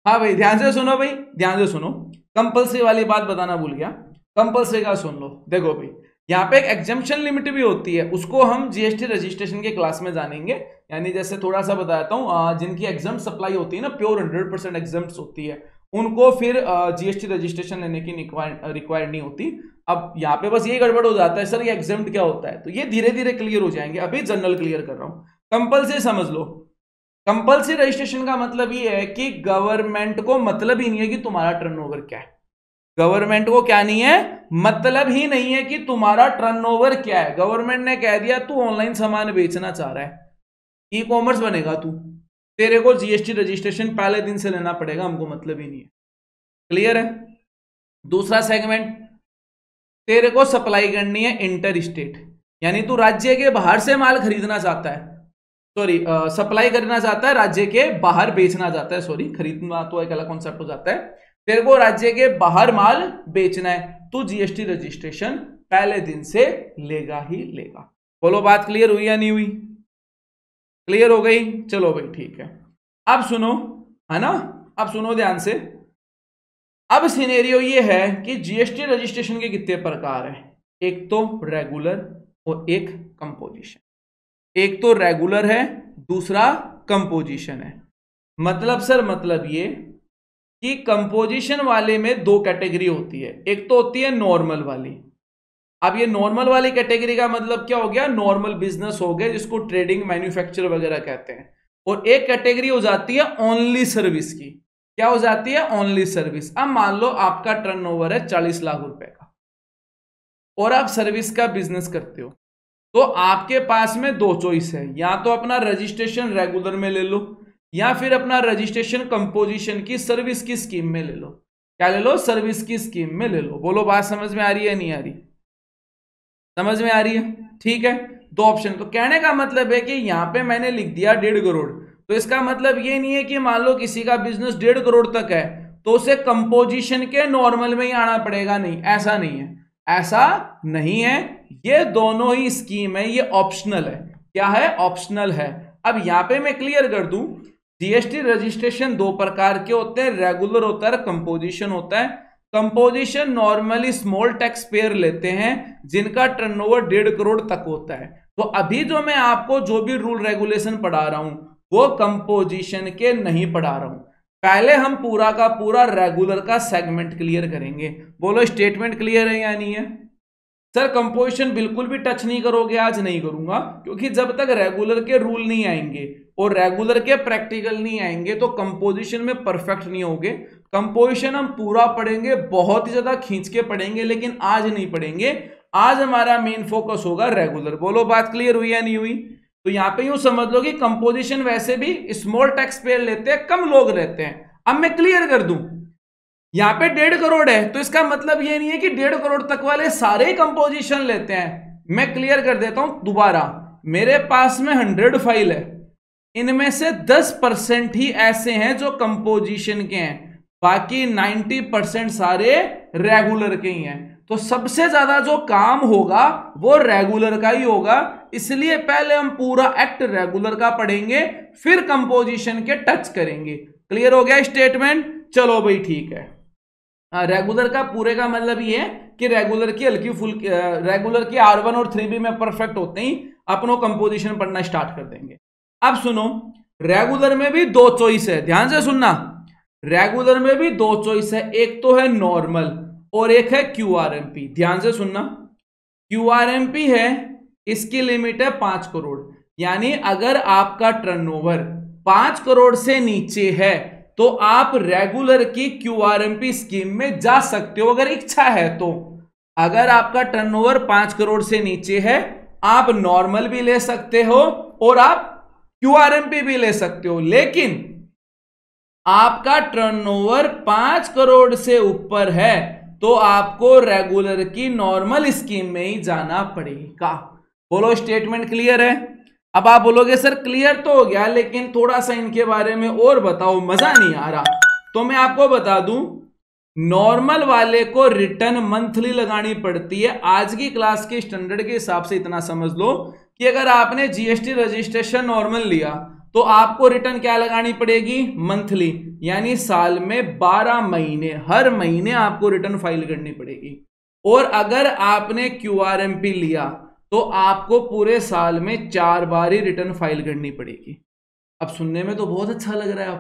हाँ भाई ध्यान से सुनो, भाई ध्यान से सुनो, कंपल्सरी वाली बात बताना भूल गया, कंपल्सरी का सुन लो। देखो भाई यहाँ पे एक एग्जम्पशन लिमिट भी होती है, उसको हम जीएसटी रजिस्ट्रेशन के क्लास में जानेंगे। यानी जैसे थोड़ा सा बताता हूँ, जिनकी एग्जाम सप्लाई होती है ना, प्योर 100% एग्जाम होती है, उनको फिर जीएसटी रजिस्ट्रेशन लेने की रिक्वायर्ड नहीं होती। अब यहाँ पे बस ये गड़बड़ हो जाता है, सर ये एग्जाम्प्ट क्या होता है, तो ये धीरे धीरे क्लियर हो जाएंगे, अभी जनरल क्लियर कर रहा हूँ। कंपल्सरी समझ लो, कंपल्सरी रजिस्ट्रेशन का मतलब ये है कि गवर्नमेंट को मतलब ही नहीं है कि तुम्हारा टर्नओवर क्या है। गवर्नमेंट को क्या नहीं है, मतलब ही नहीं है कि तुम्हारा टर्नओवर क्या है। गवर्नमेंट ने कह दिया तू ऑनलाइन सामान बेचना चाह रहा है, ई कॉमर्स बनेगा तू, तेरे को जीएसटी रजिस्ट्रेशन पहले दिन से लेना पड़ेगा, हमको मतलब ही नहीं है। क्लियर है। दूसरा सेगमेंट, तेरे को सप्लाई करनी है इंटर स्टेट, यानी तू राज्य के बाहर से माल खरीदना चाहता है, सॉरी सप्लाई करना चाहता है, राज्य के बाहर बेचना चाहता है, सॉरी खरीदना तो एक अलग कॉन्सेप्ट हो जाता है। तेरे को राज्य के बाहर माल बेचना है, तो जीएसटी रजिस्ट्रेशन पहले दिन से लेगा ही लेगा। बोलो बात क्लियर हुई या नहीं हुई? क्लियर हो गई? चलो भाई ठीक है। अब सुनो, है ना, अब सुनो ध्यान से। अब सिनेरियो ये है कि जीएसटी रजिस्ट्रेशन के कितने प्रकार हैं, एक तो रेगुलर और एक कंपोजिशन। एक तो रेगुलर है, दूसरा कंपोजिशन है। मतलब सर मतलब ये कि कंपोजिशन वाले में दो कैटेगरी होती है, एक तो होती है नॉर्मल वाली। अब ये नॉर्मल वाली कैटेगरी का मतलब क्या हो गया, नॉर्मल बिजनेस हो गया, जिसको ट्रेडिंग मैन्युफैक्चर वगैरह कहते हैं। और एक कैटेगरी हो जाती है ओनली सर्विस की। क्या हो जाती है? Only service. अब मान लो आपका टर्नओवर है 40 लाख रुपए का और आप सर्विस का बिजनेस करते हो, तो आपके पास में दो चॉइस है, या तो अपना रजिस्ट्रेशन रेगुलर में ले लो, या फिर अपना रजिस्ट्रेशन कंपोजिशन की सर्विस की स्कीम में ले लो। क्या ले लो? सर्विस की स्कीम में ले लो। बोलो बात समझ में आ रही है नहीं आ रही? समझ में आ रही है? ठीक है, दो ऑप्शन। तो कहने का मतलब है कि यहां पे मैंने लिख दिया 1.5 करोड़, तो इसका मतलब ये नहीं है कि मान लो किसी का बिजनेस 1.5 करोड़ तक है तो उसे कंपोजिशन के नॉर्मल में ही आना पड़ेगा, नहीं, ऐसा नहीं है, ऐसा नहीं है। ये दोनों ही स्कीम है, ये ऑप्शनल है। क्या है? ऑप्शनल है। अब यहां पे मैं क्लियर कर दूं, जीएसटी रजिस्ट्रेशन दो प्रकार के होते हैं, रेगुलर होता है, कंपोजिशन होता है। Composition normally small tax payer लेते हैं जिनका टर्नओवर 1.5 करोड़ तक होता है। तो अभी जो मैं आपको जो भी रूल रेगुलेशन पढ़ा रहा हूं वो कंपोजिशन के नहीं पढ़ा रहा हूं। पहले हम पूरा का पूरा रेगुलर का सेगमेंट क्लियर करेंगे। बोलो स्टेटमेंट क्लियर है या नहीं है? सर कंपोजिशन बिल्कुल भी टच नहीं करोगे, आज नहीं करूंगा, क्योंकि जब तक रेगुलर के रूल नहीं आएंगे और रेगुलर के प्रैक्टिकल नहीं आएंगे तो कंपोजिशन में परफेक्ट नहीं होगे। कंपोजिशन हम पूरा पढ़ेंगे, बहुत ही ज्यादा खींच के पढ़ेंगे, लेकिन आज नहीं पढ़ेंगे। आज हमारा मेन फोकस होगा रेगुलर। बोलो बात क्लियर हुई या नहीं हुई? तो यहां पे यूं समझ लो कि कंपोजिशन वैसे भी स्मॉल टैक्स पेयर लेते हैं, कम लोग रहते हैं। अब मैं क्लियर कर दूं, यहां पे 1.5 करोड़ है तो इसका मतलब ये नहीं है कि 1.5 करोड़ तक वाले सारे कंपोजिशन लेते हैं। मैं क्लियर कर देता हूं दोबारा, मेरे पास में 100 फाइल है, इनमें से 10% ही ऐसे हैं जो कंपोजिशन के हैं, बाकी 90% सारे रेगुलर के ही हैं। तो सबसे ज्यादा जो काम होगा वो रेगुलर का ही होगा, इसलिए पहले हम पूरा एक्ट रेगुलर का पढ़ेंगे, फिर कंपोजिशन के टच करेंगे। क्लियर हो गया स्टेटमेंट? चलो भाई ठीक है। रेगुलर का पूरे का मतलब ये है कि रेगुलर की हल्की फुल्की, रेगुलर की R1 और 3B में परफेक्ट होते ही अपनों कंपोजिशन पढ़ना स्टार्ट कर देंगे। अब सुनो, रेगुलर में भी दो चॉइस है, ध्यान से सुनना। रेगुलर में भी दो चॉइस है, एक तो है नॉर्मल और एक है QRMP। ध्यान से सुनना, QRMP है, इसकी लिमिट है 5 करोड़। यानी अगर आपका टर्नओवर 5 करोड़ से नीचे है तो आप रेगुलर की QRMP स्कीम में जा सकते हो, अगर इच्छा है तो। अगर आपका टर्नओवर 5 करोड़ से नीचे है, आप नॉर्मल भी ले सकते हो और आप QRMP भी ले सकते हो, लेकिन आपका टर्नओवर 5 करोड़ से ऊपर है तो आपको रेगुलर की नॉर्मल स्कीम में ही जाना पड़ेगा। बोलो स्टेटमेंट क्लियर है? अब आप बोलोगे सर क्लियर तो हो गया, लेकिन थोड़ा सा इनके बारे में और बताओ, मजा नहीं आ रहा। तो मैं आपको बता दूं, नॉर्मल वाले को रिटर्न मंथली लगानी पड़ती है। आज की क्लास के स्टैंडर्ड के हिसाब से इतना समझ लो कि अगर आपने जीएसटी रजिस्ट्रेशन नॉर्मल लिया तो आपको रिटर्न क्या लगानी पड़ेगी? मंथली, यानी साल में 12 महीने, हर महीने आपको रिटर्न फाइल करनी पड़ेगी। और अगर आपने क्यूआरएमपी लिया तो आपको पूरे साल में 4 बार ही रिटर्न फाइल करनी पड़ेगी। अब सुनने में तो बहुत अच्छा लग रहा है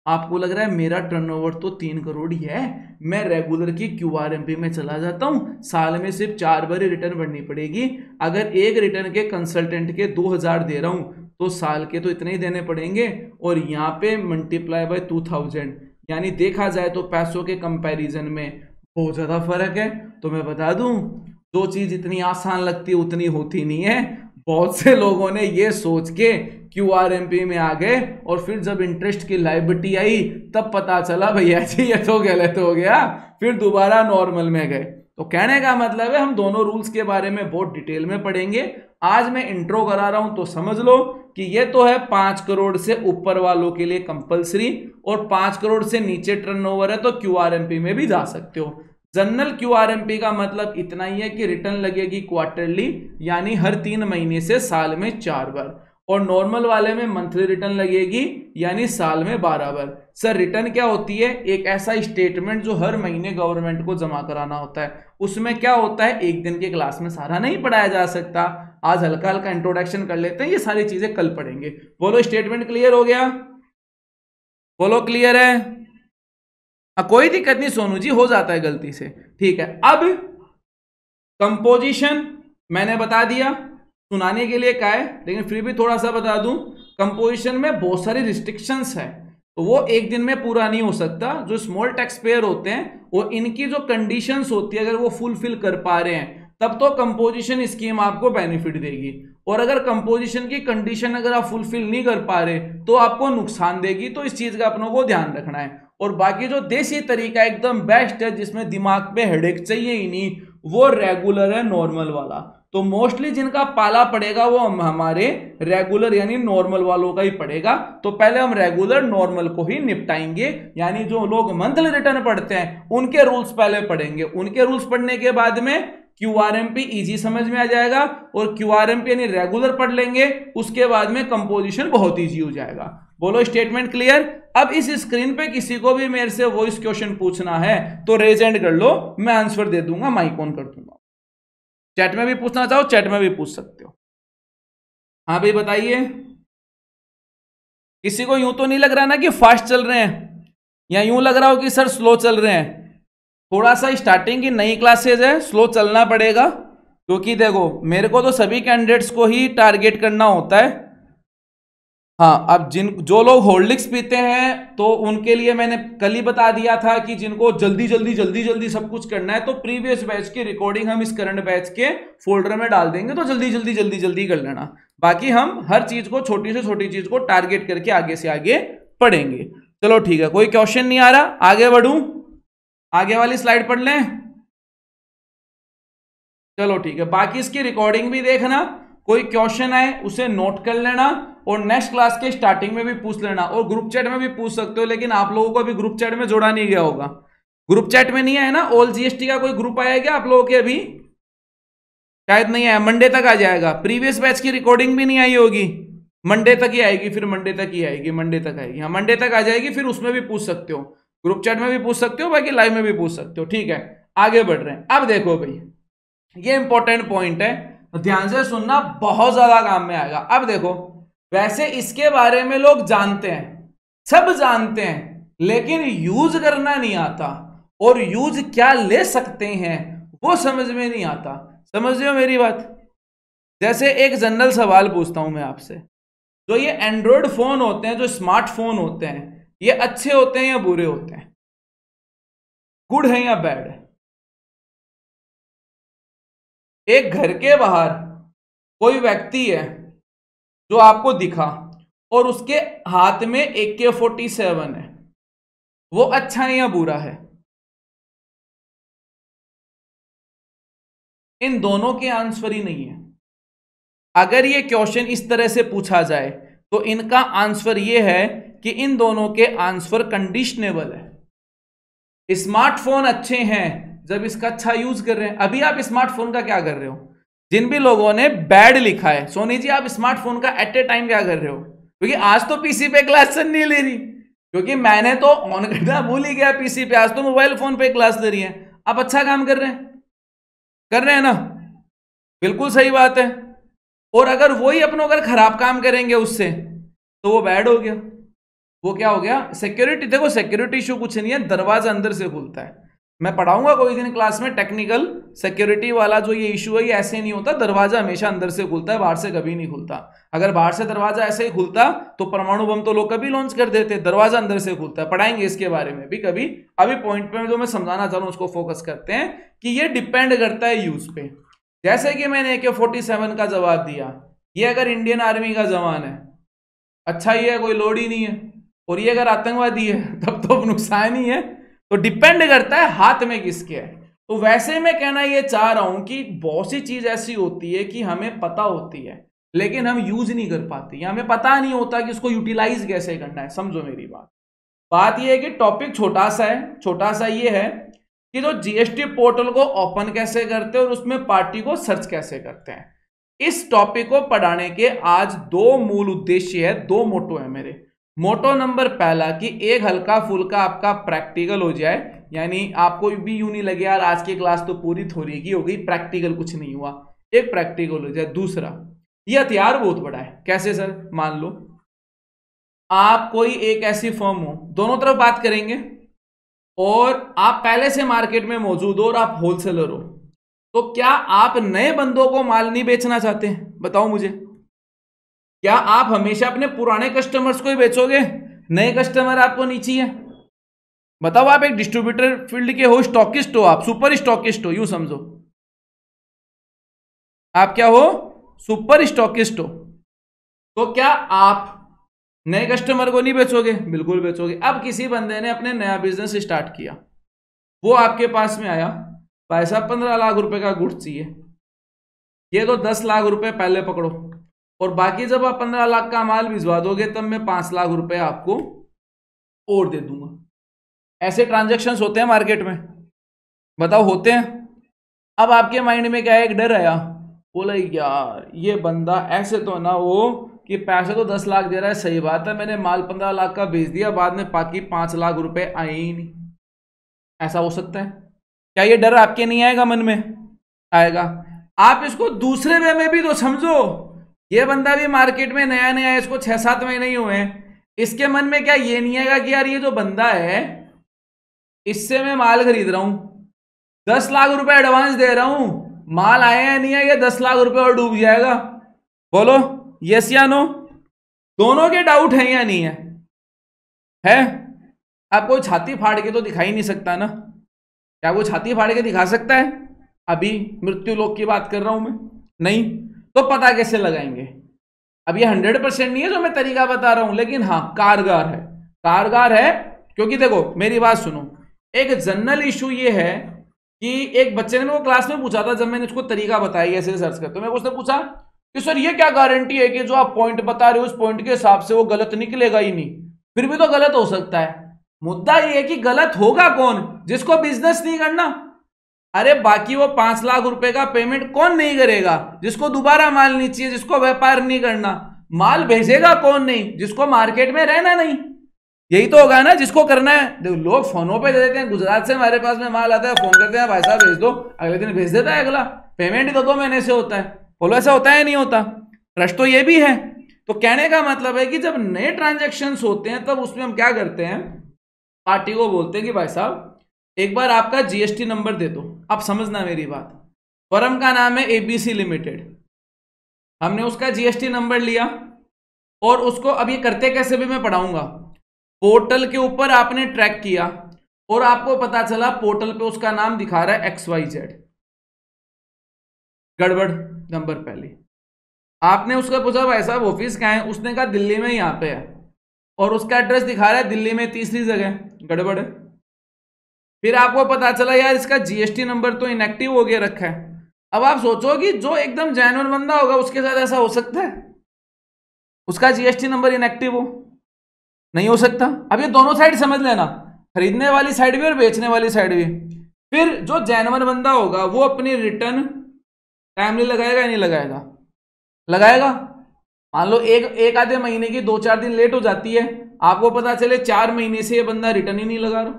आपको लग रहा है मेरा टर्नओवर तो 3 करोड़ ही है, मैं रेगुलर की क्यूआरएमपी में चला जाता हूं, साल में सिर्फ 4 बार ही रिटर्न भरनी पड़ेगी। अगर एक रिटर्न के कंसल्टेंट के 2000 दे रहा हूं तो साल के तो इतने ही देने पड़ेंगे, और यहाँ पे मल्टीप्लाई बाय 2000, यानी देखा जाए तो पैसों के कंपैरिजन में बहुत ज़्यादा फर्क है। तो मैं बता दूं, जो चीज़ इतनी आसान लगती है उतनी होती नहीं है। बहुत से लोगों ने ये सोच के क्यूआरएमपी में आ गए और फिर जब इंटरेस्ट की लायबिलिटी आई तब पता चला भैया जी ये तो गलत हो गया, फिर दोबारा नॉर्मल में गए। तो कहने का मतलब है हम दोनों रूल्स के बारे में बहुत डिटेल में पढ़ेंगे। आज मैं इंट्रो करा रहा हूं तो समझ लो कि ये तो है 5 करोड़ से ऊपर वालों के लिए कंपलसरी, और 5 करोड़ से नीचे टर्नओवर है तो क्यूआरएमपी में भी जा सकते हो। जनरल क्यूआरएमपी का मतलब इतना ही है कि रिटर्न लगेगी क्वार्टरली, यानी हर 3 महीने से साल में 4 बार, और नॉर्मल वाले में मंथली रिटर्न लगेगी यानी साल में 12 बार। सर रिटर्न क्या होती है? एक ऐसा स्टेटमेंट जो हर महीने गवर्नमेंट को जमा कराना होता है। उसमें क्या होता है, एक दिन के क्लास में सारा नहीं पढ़ाया जा सकता, आज हल्का हल्का इंट्रोडक्शन कर लेते हैं, ये सारी चीजें कल पढ़ेंगे। बोलो स्टेटमेंट क्लियर हो गया? बोलो क्लियर है? कोई दिक्कत नहीं सोनू जी, हो जाता है गलती से, ठीक है। अब कंपोजिशन मैंने बता दिया, सुनाने के लिए क्या है, लेकिन फिर भी थोड़ा सा बता दूं, कंपोजिशन में बहुत सारी रिस्ट्रिक्शंस है, तो वो एक दिन में पूरा नहीं हो सकता। जो स्मॉल टैक्स पेयर होते हैं वो इनकी जो कंडीशंस होती है अगर वो फुलफिल कर पा रहे हैं तब तो कंपोजिशन स्कीम आपको बेनिफिट देगी, और अगर कंपोजिशन की कंडीशन अगर आप फुलफिल नहीं कर पा रहे तो आपको नुकसान देगी। तो इस चीज का अपनों को ध्यान रखना है। और बाकी जो देसी तरीका एकदम बेस्ट है, जिसमें दिमाग पे हेडेक चाहिए ही नहीं, वो रेगुलर है, नॉर्मल वाला। तो मोस्टली जिनका पाला पड़ेगा वो हमारे रेगुलर यानी नॉर्मल वालों का ही पड़ेगा। तो पहले हम रेगुलर नॉर्मल को ही निपटाएंगे, यानी जो लोग मंथली रिटर्न पढ़ते हैं उनके रूल्स पहले पढ़ेंगे। उनके रूल्स पढ़ने के बाद में क्यूआरएमपी इजी समझ में आ जाएगा, और क्यूआरएमपी यानी रेगुलर पढ़ लेंगे, उसके बाद में कंपोजिशन बहुत इजी हो जाएगा। बोलो स्टेटमेंट क्लियर? अब इस स्क्रीन पे किसी को भी मेरे से वॉइस क्वेश्चन पूछना है तो रेज हैंड कर लो, मैं आंसर दे दूंगा, माइक ऑन कर दूंगा। चैट में भी पूछना चाहो चैट में भी पूछ सकते हो। हाँ भाई बताइए, किसी को यूं तो नहीं लग रहा ना कि फास्ट चल रहे हैं, या यूं लग रहा हो कि सर स्लो चल रहे हैं? थोड़ा सा स्टार्टिंग की नई क्लासेज है, स्लो चलना पड़ेगा, क्योंकि देखो मेरे को तो सभी कैंडिडेट्स को ही टारगेट करना होता है। हाँ, अब जो लोग हॉर्लिक्स पीते हैं तो उनके लिए मैंने कल ही बता दिया था कि जिनको जल्दी जल्दी जल्दी जल्दी सब कुछ करना है तो प्रीवियस बैच की रिकॉर्डिंग हम इस करंट बैच के फोल्डर में डाल देंगे, तो जल्दी जल्दी जल्दी जल्दी कर लेना। बाकी हम हर चीज को, छोटी से छोटी चीज को टारगेट करके आगे से आगे पढ़ेंगे। चलो ठीक है, कोई क्वेश्चन नहीं आ रहा, आगे बढ़ूं, आगे वाली स्लाइड पढ़ लें। चलो ठीक है, बाकी इसकी रिकॉर्डिंग भी देखना, कोई क्वेश्चन आए उसे नोट कर लेना, और नेक्स्ट क्लास के स्टार्टिंग में भी पूछ लेना, और ग्रुप चैट में भी पूछ सकते हो, लेकिन आप लोगों को अभी ग्रुप चैट में जोड़ा नहीं गया होगा। ग्रुप चैट में नहीं आया ना? ऑल जीएसटी का कोई ग्रुप आया क्या आप लोगों के? अभी शायद नहीं आया, मंडे तक आ जाएगा। प्रीवियस बैच की रिकॉर्डिंग भी नहीं आई होगी, मंडे तक ही आएगी, फिर मंडे तक ही आएगी, मंडे तक आएगी, हाँ मंडे तक आ जाएगी, फिर उसमें भी पूछ सकते हो, ग्रुप चैट में भी पूछ सकते हो, बाकी लाइव में भी पूछ सकते हो। ठीक है, आगे बढ़ रहे हैं। अब देखो भाई, ये इंपॉर्टेंट पॉइंट है, ध्यान से सुनना, बहुत ज्यादा काम में आएगा। अब देखो, वैसे इसके बारे में लोग जानते हैं, सब जानते हैं, लेकिन यूज करना नहीं आता, और यूज क्या ले सकते हैं वो समझ में नहीं आता। समझ रहे हो मेरी बात? जैसे एक जनरल सवाल पूछता हूं मैं आपसे, जो ये एंड्रॉयड फोन होते हैं, जो स्मार्टफोन होते हैं, ये अच्छे होते हैं या बुरे होते हैं? गुड है या बैड है? एक घर के बाहर कोई व्यक्ति है जो आपको दिखा और उसके हाथ में AK-47 है, वो अच्छा है या बुरा है? इन दोनों के आंसर ही नहीं है। अगर ये क्वेश्चन इस तरह से पूछा जाए तो इनका आंसर ये है कि इन दोनों के आंसर कंडीशनेबल है। स्मार्टफोन अच्छे हैं जब इसका अच्छा यूज कर रहे हैं। अभी आप स्मार्टफोन का क्या कर रहे हो? जिन भी लोगों ने बैड लिखा है, सोनी जी आप स्मार्टफोन का एट ए टाइम क्या कर रहे हो? क्योंकि आज तो पीसी पे क्लास चल नहीं ले रही, क्योंकि मैंने तो ऑन करना भूल ही गया पीसी पे, आज तो मोबाइल फोन पे क्लास ले रही है। आप अच्छा काम कर रहे हैं ना? बिल्कुल सही बात है। और अगर वही अपनों अगर खराब काम करेंगे उससे तो वो बैड हो गया। वो क्या हो गया? सिक्योरिटी। देखो सिक्योरिटी इशू कुछ नहीं है, दरवाजा अंदर से खुलता है। मैं पढ़ाऊंगा कोई दिन क्लास में टेक्निकल सिक्योरिटी वाला जो ये इशू है, ये ऐसे नहीं होता। दरवाजा हमेशा अंदर से खुलता है, बाहर से कभी नहीं खुलता। अगर बाहर से दरवाजा ऐसे ही खुलता तो परमाणु बम तो लोग कभी लॉन्च कर देते। दरवाजा अंदर से खुलता है, पढ़ाएंगे इसके बारे में भी कभी। अभी पॉइंट पे जो मैं समझाना चाह रहा हूं उसको फोकस करते हैं कि ये डिपेंड करता है यूज पे। जैसे कि मैंने AK-47 का जवाब दिया, ये अगर इंडियन आर्मी का जवान है, अच्छा ही है, कोई लोड ही नहीं है। और ये अगर आतंकवादी है तब तो नुकसान ही है। तो डिपेंड करता है हाथ में किसके है। तो वैसे मैं कहना ये चाह रहा हूं कि बहुत सी चीज ऐसी होती है कि हमें पता होती है लेकिन हम यूज नहीं कर पाते, या हमें पता नहीं होता कि उसको यूटिलाइज कैसे करना है। समझो मेरी बात ये है कि टॉपिक छोटा सा है। छोटा सा ये है कि जो जीएसटी पोर्टल को ओपन कैसे करते हैं और उसमें पार्टी को सर्च कैसे करते हैं। इस टॉपिक को पढ़ाने के आज दो मूल उद्देश्य है, दो मोटो है मेरे। मोटो नंबर पहला कि एक हल्का फुल्का आपका प्रैक्टिकल हो जाए, यानी आपको भी यूं नहीं लगे यार आज की क्लास तो पूरी थ्योरी की हो गई, प्रैक्टिकल कुछ नहीं हुआ, एक प्रैक्टिकल हो जाए। दूसरा, ये हथियार बहुत बड़ा है। कैसे सर? मान लो आप कोई एक ऐसी फर्म हो, दोनों तरफ बात करेंगे, और आप पहले से मार्केट में मौजूद हो और आप होलसेलर हो, तो क्या आप नए बंदों को माल नहीं बेचना चाहते? बताओ मुझे, क्या आप हमेशा अपने पुराने कस्टमर्स को ही बेचोगे? नए कस्टमर आपको नहीं चाहिए? बताओ, आप एक डिस्ट्रीब्यूटर फील्ड के हो, स्टॉकिस्ट हो, आप सुपर स्टॉकिस्ट हो, यूं समझो आप क्या हो? सुपर स्टॉकिस्ट हो। तो क्या आप नए कस्टमर को नहीं बेचोगे? बिल्कुल बेचोगे। अब किसी बंदे ने अपने नया बिजनेस स्टार्ट किया, वो आपके पास में आया, भाई साहब 15 लाख रुपए का गुड्स चाहिए, ये तो 10 लाख रुपए पहले पकड़ो, और बाकी जब आप 15 लाख का माल भिजवा दोगे तब मैं 5 लाख रुपए आपको और दे दूंगा। ऐसे ट्रांजैक्शंस होते हैं मार्केट में, बताओ होते हैं? अब आपके माइंड में क्या है? एक डर आया, बोला यार ये बंदा ऐसे तो ना हो कि पैसे तो 10 लाख दे रहा है, सही बात है, मैंने माल 15 लाख का भेज दिया, बाद में बाकी 5 लाख रुपए आए ही नहीं। ऐसा हो सकता है? क्या ये डर आपके नहीं आएगा मन में? आएगा। आप इसको दूसरे वे में भी तो समझो, ये बंदा भी मार्केट में नया नया है, इसको 6-7 महीने ही हुए हैं, इसके मन में क्या ये नहीं आएगा कि यार ये जो बंदा है इससे मैं माल खरीद रहा हूं, 10 लाख रुपए एडवांस दे रहा हूं, माल आया या नहीं आया, 10 लाख रुपए और डूब जाएगा? बोलो यस या नो? दोनों के डाउट है या नहीं है? आप कोई छाती फाड़ के तो दिखा ही नहीं सकता ना। क्या वो छाती फाड़ के दिखा सकता है? अभी मृत्यु लोक की बात कर रहा हूं मैं, नहीं। तो पता कैसे लगाएंगे? अब ये 100% नहीं है जो मैं तरीका बता रहा हूं, लेकिन हाँ कारगर है, कारगर है। क्योंकि देखो मेरी बात सुनो, एक जनरल इशू ये है कि एक बच्चे ने मेरे को क्लास में पूछा था, जब मैंने उसको तरीका बताया ऐसे सर्च करते, तो मेरे को उसने पूछा कि सर ये क्या गारंटी है कि जो आप पॉइंट बता रहे हो उस पॉइंट के हिसाब से वो गलत निकलेगा ही नहीं? फिर भी तो गलत हो सकता है। मुद्दा ये है कि गलत होगा कौन? जिसको बिजनेस नहीं करना। अरे बाकी वो 5 लाख रुपए का पेमेंट कौन नहीं करेगा? जिसको दोबारा माल नहीं चाहिए, जिसको व्यापार नहीं करना। माल भेजेगा कौन नहीं? जिसको मार्केट में रहना नहीं। यही तो होगा ना जिसको करना है। लोग फोनों पे दे देते हैं, गुजरात से हमारे पास में माल आता है, फोन करते हैं भाई साहब भेज दो, अगले दिन भेज देता है अगला, पेमेंट ही तो 2 महीने से होता है। बोलो ऐसा होता है नहीं होता? रश तो ये भी है। तो कहने का मतलब है कि जब नए ट्रांजेक्शन होते हैं तब उसमें हम क्या करते हैं, पार्टी को बोलते हैं कि भाई साहब एक बार आपका जीएसटी नंबर दे दो। आप समझना मेरी बात, फर्म का नाम है एबीसी लिमिटेड, हमने उसका जीएसटी नंबर लिया और उसको अब ये करते कैसे भी मैं पढ़ाऊंगा। पोर्टल के ऊपर आपने ट्रैक किया और आपको पता चला पोर्टल पे उसका नाम दिखा रहा है XYZ, गड़बड़। नंबर पहले आपने उसका पूछा भाई साहब ऑफिस कहाँ है, उसने कहा दिल्ली में यहाँ पे है, और उसका एड्रेस दिखा रहा है दिल्ली में तीसरी जगह, गड़बड़ है। फिर आपको पता चला यार इसका जीएसटी नंबर तो इनएक्टिव हो गया रखा है। अब आप सोचो कि जो एकदम जेन्युइन बंदा होगा उसके साथ ऐसा हो सकता है? उसका जीएसटी नंबर इनएक्टिव हो? नहीं हो सकता। अब ये दोनों साइड समझ लेना, खरीदने वाली साइड भी और बेचने वाली साइड भी। फिर जो जेन्युइन बंदा होगा वो अपनी रिटर्न टाइमली लगाएगा या नहीं लगाएगा? लगाएगा। मान लो एक आधे महीने की 2-4 दिन लेट हो जाती है, आपको पता चले 4 महीने से ये बंदा रिटर्न ही नहीं लगा रहा,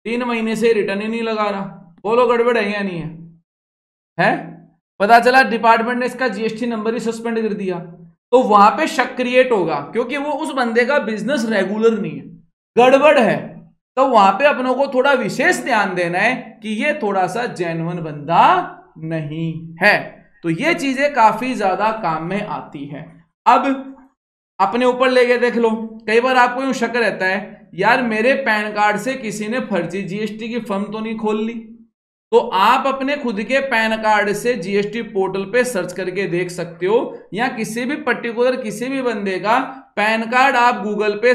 3 महीने से रिटर्न ही नहीं लगा रहा, बोलो गड़बड़ है या नहीं है? पता चला डिपार्टमेंट ने इसका जीएसटी नंबर ही सस्पेंड कर दिया, तो वहां पे शक क्रिएट होगा, क्योंकि वो उस बंदे का बिजनेस रेगुलर नहीं है, गड़बड़ है। तो वहां पे अपनों को थोड़ा विशेष ध्यान देना है कि ये थोड़ा सा जेन्युइन बंदा नहीं है। तो ये चीजें काफी ज्यादा काम में आती है। अब अपने ऊपर लेके देख लो, कई बार आपको यूं शक रहता है यार मेरे पैन कार्ड से किसी ने फर्जी जीएसटी की फर्म तो नहीं खोल ली, तो आप अपने खुद के पैन कार्ड से जीएसटी पोर्टल पे सर्च करके देख सकते हो, या किसी भी पर्टिकुलर किसी भी बंदे का पैन कार्ड आप गूगल पे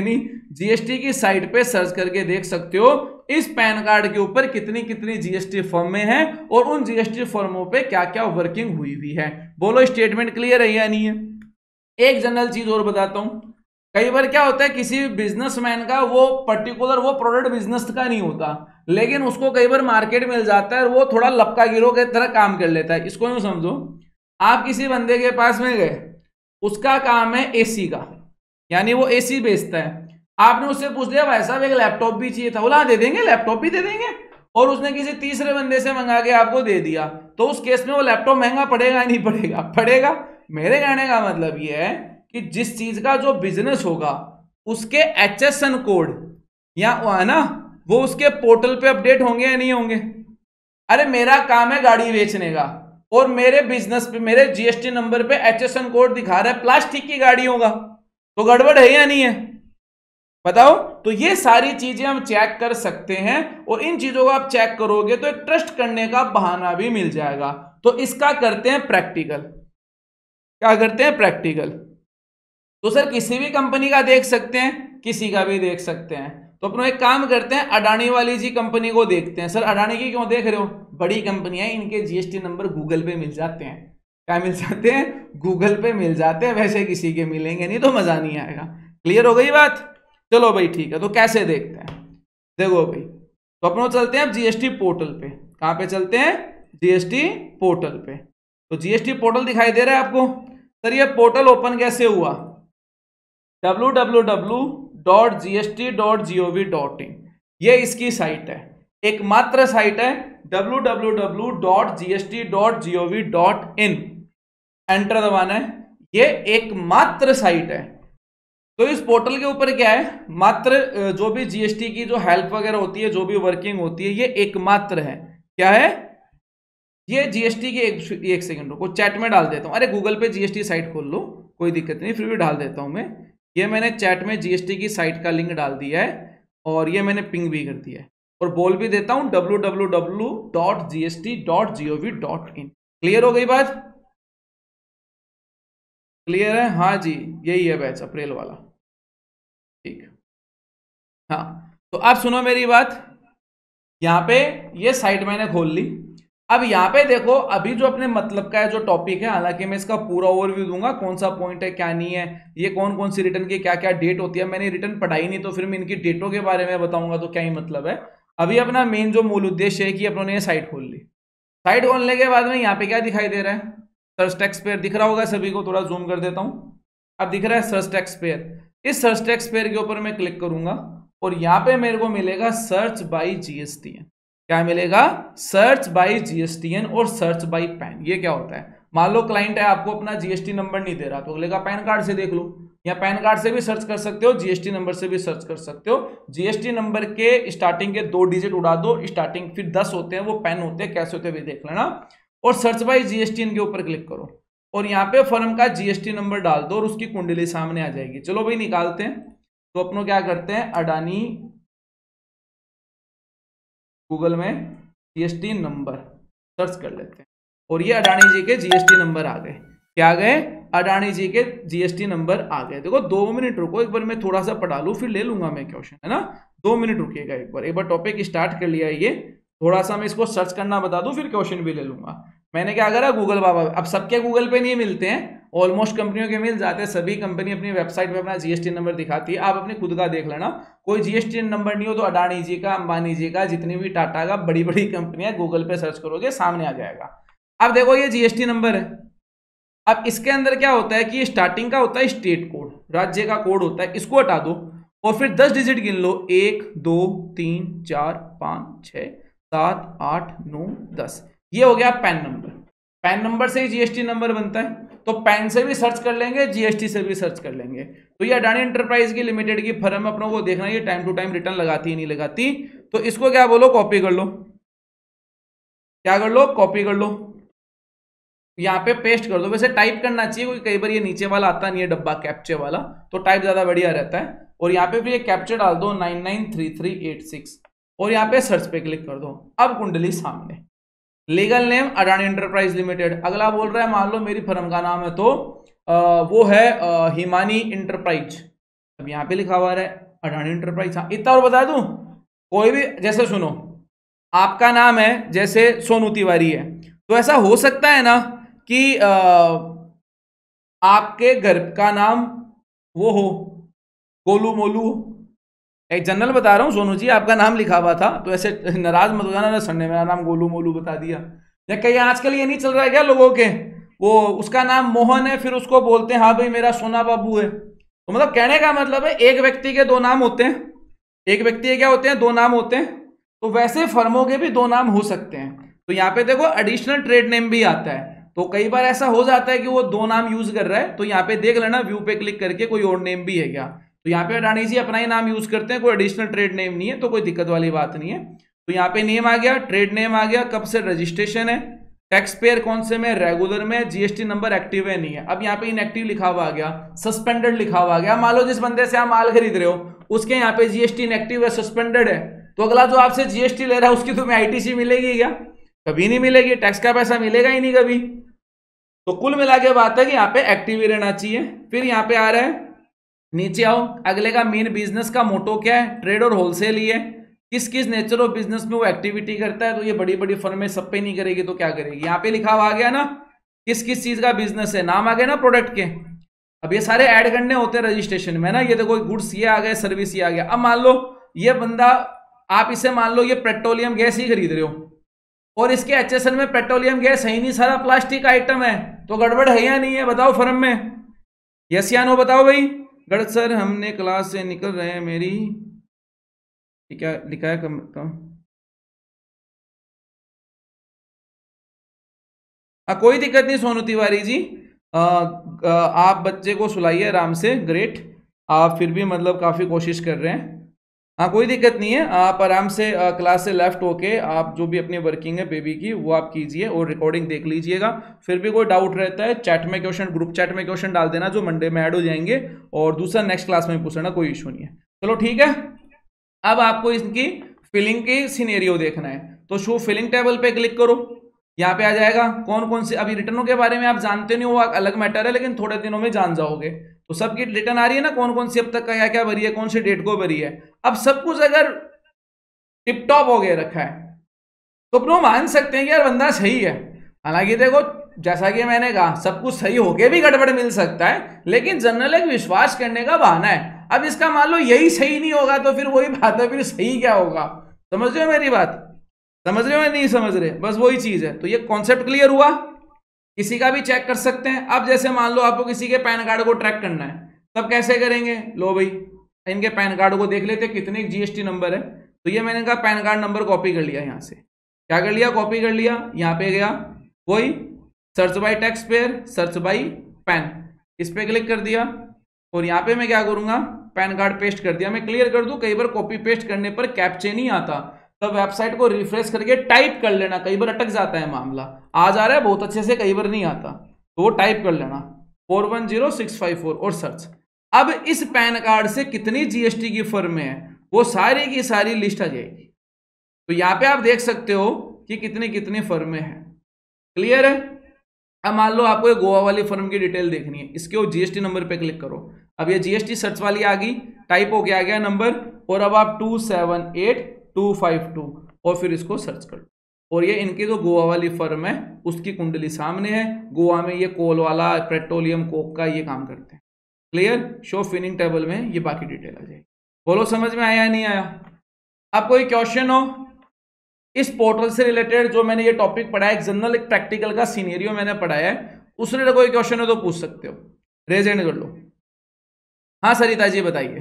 नहीं, जीएसटी की साइट पे सर्च करके देख सकते हो इस पैन कार्ड के ऊपर कितनी कितनी जीएसटी फर्में हैं और उन जीएसटी फर्मों पे क्या क्या वर्किंग हुई है। बोलो स्टेटमेंट क्लियर है या नहीं है? एक जनरल चीज और बताता हूं, कई बार क्या होता है किसी बिजनेसमैन का वो पर्टिकुलर वो प्रोडक्ट बिजनेस का नहीं होता, लेकिन उसको कई बार मार्केट मिल जाता है और वो थोड़ा लपका गिरोह की तरह काम कर लेता है। इसको यूं समझो, आप किसी बंदे के पास में गए, उसका काम है एसी का, यानी वो एसी बेचता है, आपने उससे पूछ दिया भाई साहब एक लैपटॉप भी चाहिए था, बोला दे देंगे, लैपटॉप भी दे देंगे, और उसने किसी तीसरे बंदे से मंगा के आपको दे दिया, तो उस केस में वो लैपटॉप महंगा पड़ेगा नहीं पड़ेगा? पड़ेगा। मेरे कहने का मतलब ये है कि जिस चीज का जो बिजनेस होगा उसके HSN कोड या है ना, वो उसके पोर्टल पे अपडेट होंगे या नहीं होंगे? अरे मेरा काम है गाड़ी बेचने का और मेरे बिजनेस पे मेरे जीएसटी नंबर पे HSN कोड दिखा रहा है प्लास्टिक की गाड़ी होगा, तो गड़बड़ है या नहीं है? बताओ। तो ये सारी चीजें हम चेक कर सकते हैं, और इन चीजों को आप चेक करोगे तो एक ट्रस्ट करने का बहाना भी मिल जाएगा। तो इसका करते हैं प्रैक्टिकल। क्या करते हैं? प्रैक्टिकल। तो सर किसी भी कंपनी का देख सकते हैं, किसी का भी देख सकते हैं, तो अपन एक काम करते हैं, अडानी वाली जी कंपनी को देखते हैं। सर अडानी की क्यों देख रहे हो? बड़ी कंपनी है, इनके जीएसटी नंबर गूगल पे मिल जाते हैं। क्या मिल जाते हैं? गूगल पे मिल जाते हैं, वैसे किसी के मिलेंगे नहीं तो मजा नहीं आएगा। क्लियर हो गई बात? चलो भाई ठीक है, तो कैसे देखते हैं? देखो भाई, तो अपन चलते हैं जीएसटी पोर्टल पे। कहां पे चलते हैं? जीएसटी पोर्टल पे। तो जीएसटी पोर्टल दिखाई दे रहा है आपको? सर ये पोर्टल ओपन कैसे हुआ? www.gst.gov.in, ये इसकी साइट है, एकमात्र साइट है www.gst.gov.in। एंटर दबाना है, ये एकमात्र साइट है। तो इस पोर्टल के ऊपर क्या है? मात्र जो भी जीएसटी की जो हेल्प वगैरह होती है, जो भी वर्किंग होती है, ये एकमात्र है। क्या है? ये जीएसटी की एक सेकंड को चैट में डाल देता हूं। अरे गूगल पे जीएसटी साइट खोल लो, कोई दिक्कत नहीं, फिर भी डाल देता हूं मैं। ये मैंने चैट में जीएसटी की साइट का लिंक डाल दिया है, और ये मैंने पिंग भी कर दिया है, और बोल भी देता हूं www.gst.gov.in। क्लियर हो गई बात? क्लियर है? हाँ जी, यही है बैच अप्रैल वाला। ठीक, हाँ। तो अब सुनो मेरी बात, यहां पे ये साइट मैंने खोल ली। अब यहाँ पे देखो, अभी जो अपने मतलब का है जो टॉपिक है, हालांकि मैं इसका पूरा ओवरव्यू दूंगा, कौन सा पॉइंट है क्या नहीं है, ये कौन कौन सी रिटर्न की क्या क्या डेट होती है। मैंने रिटर्न पढ़ाई नहीं, तो फिर मैं इनकी डेटों के बारे में बताऊंगा तो क्या ही मतलब है। अभी अपना मेन जो मूल उद्देश्य है कि अपनों ने साइट खोल ली। साइट खोलने के बाद में यहाँ पे क्या दिखाई दे रहा है? सर्च टैक्स पेयर दिख रहा होगा सभी को, थोड़ा जूम कर देता हूँ। अब दिख रहा है सर्च टैक्स पेयर। इस सर्च टैक्स पेयर के ऊपर मैं क्लिक करूंगा और यहाँ पे मेरे को मिलेगा सर्च बाई जीएसटीएन। क्या मिलेगा? सर्च बाई जीएसटीएन और सर्च बाई पैन। ये क्या होता है? मान लो क्लाइंट है, आपको अपना जीएसटी नंबर नहीं दे रहा, तो अगले का पैन कार्ड से देख लो, या पैन कार्ड से भी सर्च कर सकते हो, जीएसटी नंबर से भी सर्च कर सकते हो। जीएसटी नंबर के स्टार्टिंग के 2 डिजिट उड़ा दो, स्टार्टिंग फिर 10 होते हैं, वो पैन होते हैं, कैसे होते हैं देख लेना। और सर्च बाई जीएसटीएन के ऊपर क्लिक करो और यहाँ पे फर्म का जीएसटी नंबर डाल दो और उसकी कुंडली सामने आ जाएगी। चलो भाई निकालते हैं। तो अपनों क्या करते हैं, अडानी गूगल में जीएसटी नंबर सर्च कर लेते हैं, और ये अडानी जी के जीएसटी नंबर आ गए। क्या आ गए? अडानी जी के जीएसटी नंबर आ गए। देखो 2 मिनट रुको, एक बार मैं थोड़ा सा पढ़ा लूँ, फिर ले लूंगा मैं क्वेश्चन, है ना। 2 मिनट रुकिएगा, एक बार टॉपिक स्टार्ट कर लिया है, ये थोड़ा सा मैं इसको सर्च करना बता दूं, फिर क्वेश्चन भी ले लूंगा। मैंने क्या करा, गूगल बाबा, अब सबके गूगल पे नहीं मिलते हैं, ऑलमोस्ट कंपनियों के मिल जाते हैं, सभी कंपनी अपनी वेबसाइट पे अपना जीएसटी नंबर दिखाती है, आप अपने खुद का देख लेना। कोई जीएसटी नंबर नहीं हो तो अडानी जी का, अंबानी जी का, जितनी भी टाटा का, बड़ी बड़ी कंपनियां, गूगल पे सर्च करोगे सामने आ जाएगा। अब देखो ये जीएसटी नंबर है। अब इसके अंदर क्या होता है कि स्टार्टिंग का होता है स्टेट कोड, राज्य का कोड होता है, इसको हटा दो और फिर 10 डिजिट गिन लो, 1 2 3 4 5 6 7 8 9 10। ये हो गया पैन नंबर। पैन नंबर से ही जीएसटी नंबर बनता है, तो पैन से भी सर्च कर लेंगे, जीएसटी से भी सर्च कर लेंगे। तो ये अडानी एंटरप्राइज की लिमिटेड की फर्म अपनों को देखना ये टाइम टू टाइम रिटर्न लगाती है नहीं लगाती, तो इसको क्या बोलो, कॉपी कर लो। क्या कर लो, कॉपी कर लो, यहाँ पे पेस्ट कर दो। वैसे टाइप करना चाहिए क्योंकि कई बार ये नीचे वाला आता नहीं है डब्बा कैप्चे वाला, तो टाइप ज्यादा बढ़िया रहता है। और यहाँ पे फिर ये कैप्चा डाल दो 993386 और यहाँ पे सर्च पे क्लिक कर दो। अब कुंडली सामने, legal name Adani enterprise limited. अगला बोल रहा है मान लो मेरी फर्म का नाम है तो वो है हिमानी एंटरप्राइज, अब यहाँ पे लिखा हुआ है अडानी एंटरप्राइज। हाँ इतना और बता दूं, कोई भी जैसे सुनो, आपका नाम है जैसे सोनू तिवारी है, तो ऐसा हो सकता है ना कि आपके घर का नाम वो हो गोलू मोलू। एक जनरल बता रहा हूँ सोनू जी, आपका नाम लिखा हुआ था तो ऐसे नाराज मत हो जाना ना, सर ने मेरा नाम गोलू मोलू बता दिया। या कहीं आजकल ये नहीं चल रहा है क्या लोगों के, वो उसका नाम मोहन है फिर उसको बोलते हैं हाँ भाई मेरा सोना बाबू है। तो मतलब कहने का मतलब है एक व्यक्ति के दो नाम होते हैं, एक व्यक्ति के क्या होते हैं, दो नाम होते हैं। तो वैसे फर्मों के भी दो नाम हो सकते हैं। तो यहाँ पे देखो एडिशनल ट्रेड नेम भी आता है, तो कई बार ऐसा हो जाता है कि वो दो नाम यूज कर रहा है, तो यहाँ पे देख लेना व्यू पे क्लिक करके कोई और नेम भी है क्या। तो यहाँ पे अडानी जी अपना ही नाम यूज करते हैं, कोई एडिशनल ट्रेड नेम नहीं है, तो कोई दिक्कत वाली बात नहीं है। तो यहाँ पे नेम आ गया, ट्रेड नेम आ गया, कब से रजिस्ट्रेशन है, टैक्स पेयर कौन से में, रेगुलर में, जीएसटी नंबर एक्टिव है नहीं है। अब यहाँ पे इनएक्टिव लिखा हुआ आ गया, सस्पेंडेड लिखा हुआ आ गया। मान लो जिस बंदे से आप माल खरीद रहे हो उसके यहाँ पे जीएसटी इनएक्टिव है, सस्पेंडेड है, तो अगला जो आपसे जीएसटी ले रहा है उसकी तुम्हें आईटीसी मिलेगी क्या? कभी नहीं मिलेगी, टैक्स का पैसा मिलेगा ही नहीं कभी। तो कुल मिला के बात है कि यहाँ पे एक्टिव ही रहना चाहिए। फिर यहाँ पे आ रहा है, नीचे आओ, अगले का मेन बिजनेस का मोटो क्या है, ट्रेड और होलसेल ही है। किस किस नेचर ऑफ बिजनेस में वो एक्टिविटी करता है, तो ये बड़ी बड़ी फर्में सब पे नहीं करेगी तो क्या करेगी। यहाँ पे लिखा हुआ आ गया ना किस किस चीज का बिजनेस है, नाम आ गए ना प्रोडक्ट के। अब ये सारे ऐड करने होते हैं रजिस्ट्रेशन में ना, ये देखो गुड्स ये आ गए, सर्विस ये आ गया। अब मान लो ये बंदा, आप इसे मान लो ये पेट्रोलियम गैस ही खरीद रहे हो और इसके एचएसएल में पेट्रोलियम गैस है ही नहीं, सारा प्लास्टिक आइटम है, तो गड़बड़ है या नहीं है बताओ फर्म में, यस या नो बताओ भाई। गलत सर हमने क्लास से निकल रहे हैं, मेरी क्या लिखा है कम। कोई दिक्कत नहीं सोनू तिवारी जी, आप बच्चे को सुलाइए आराम से, ग्रेट, आप फिर भी मतलब काफ़ी कोशिश कर रहे हैं। हाँ कोई दिक्कत नहीं है, आप आराम से क्लास से लेफ्ट होके आप जो भी अपनी वर्किंग है बेबी की वो आप कीजिए और रिकॉर्डिंग देख लीजिएगा। फिर भी कोई डाउट रहता है चैट में क्वेश्चन, ग्रुप चैट में क्वेश्चन डाल देना जो मंडे में ऐड हो जाएंगे, और दूसरा नेक्स्ट क्लास में पूछना, कोई इशू नहीं है। चलो ठीक है, अब आपको इसकी फिलिंग की सिनेरियो देखना है, तो शो फिलिंग टेबल पे क्लिक करो, यहाँ पे आ जाएगा कौन कौन से। अभी रिटर्नों के बारे में आप जानते नहीं हो, वो अलग मैटर है, लेकिन थोड़े दिनों में जान जाओगे। तो सबकी रिटर्न आ रही है ना, कौन कौन सी अब तक का क्या क्या भरी है, कौन सी डेट को भरी है। अब सब कुछ अगर टिप टॉप हो गया रखा है तो अपनों मान सकते हैं कि यार बंदा सही है। हालांकि देखो जैसा कि मैंने कहा सब कुछ सही होके भी गड़बड़ मिल सकता है, लेकिन जनरल एक विश्वास करने का बहाना है। अब इसका मान लो यही सही नहीं होगा तो फिर वही बात है, फिर सही क्या होगा। समझ रहे हो मेरी बात, समझ रहे हो या नहीं समझ रहे, बस वही चीज है। तो ये कॉन्सेप्ट क्लियर हुआ, किसी का भी चेक कर सकते हैं। अब जैसे मान लो आपको किसी के पैन कार्ड को ट्रैक करना है, तब कैसे करेंगे, लो भाई इनके पैन कार्ड को देख लेते कितने जीएसटी नंबर है। तो ये मैंने कहा पैन कार्ड नंबर कॉपी कर लिया, यहाँ से क्या कर लिया, कॉपी कर लिया, यहाँ पे गया वही search by tax payer, search by pan, इस पे क्लिक कर दिया और यहाँ पे मैं क्या करूंगा, पैन कार्ड पेस्ट कर दिया। मैं क्लियर कर दूं, कई बार कॉपी पेस्ट करने पर कैप्चे नहीं आता, तब वेबसाइट को रिफ्रेश करके टाइप कर लेना, कई बार अटक जाता है मामला, आ जा रहा है बहुत अच्छे से, कई बार नहीं आता, तो वो टाइप कर लेना 410654 और सर्च। अब इस पैन कार्ड से कितनी जीएसटी की फर्म है वो सारी की सारी लिस्ट आ जाएगी। तो यहाँ पे आप देख सकते हो कि कितनी कितनी फर्में हैं, क्लियर है। अब मान लो आपको ये गोवा वाली फर्म की डिटेल देखनी है, इसके वो जीएसटी नंबर पे क्लिक करो। अब ये जीएसटी सर्च वाली आ गई, टाइप हो गया, आ गया नंबर, और अब आप 278252 और फिर इसको सर्च कर लो। और ये इनकी जो गोवा वाली फर्म है उसकी कुंडली सामने है। गोवा में ये कोल वाला पेट्रोलियम कोक का ये काम करते हैं। क्लियर? शो फिनिंग टेबल में ये बाकी डिटेल आ जाएगी। बोलो समझ में आया या नहीं आया? अब कोई क्वेश्चन हो इस पोर्टल से रिलेटेड? जो मैंने ये टॉपिक पढ़ाया, एक जनरल एक प्रैक्टिकल का सिनेरियो मैंने पढ़ाया है, उससे कोई क्वेश्चन हो तो पूछ सकते हो, रेज हैंड कर लो। हाँ सरिता जी बताइए।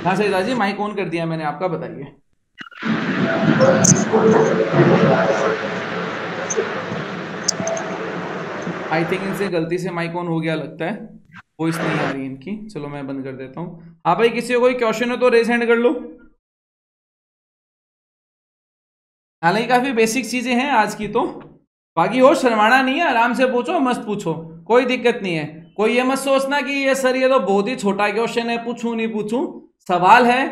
हाँ सरिता जी माइक ऑन कर दिया मैंने आपका, बताइए। आई थिंक इनसे गलती से माइक ऑन हो गया लगता है, वॉइस नहीं आ रही इनकी। चलो मैं बंद कर देता हूँ। हाँ भाई किसी को कोई क्वेश्चन हो तो रेज हैंड कर लो। हालांकि काफी बेसिक चीजें हैं आज की, तो बाकी हो शर्माना नहीं है, आराम से पूछो, मस्त पूछो, कोई दिक्कत नहीं है। कोई ये मत सोचना कि ये सर ये तो बहुत ही छोटा क्वेश्चन है, पूछूं नहीं पूछूं। सवाल है,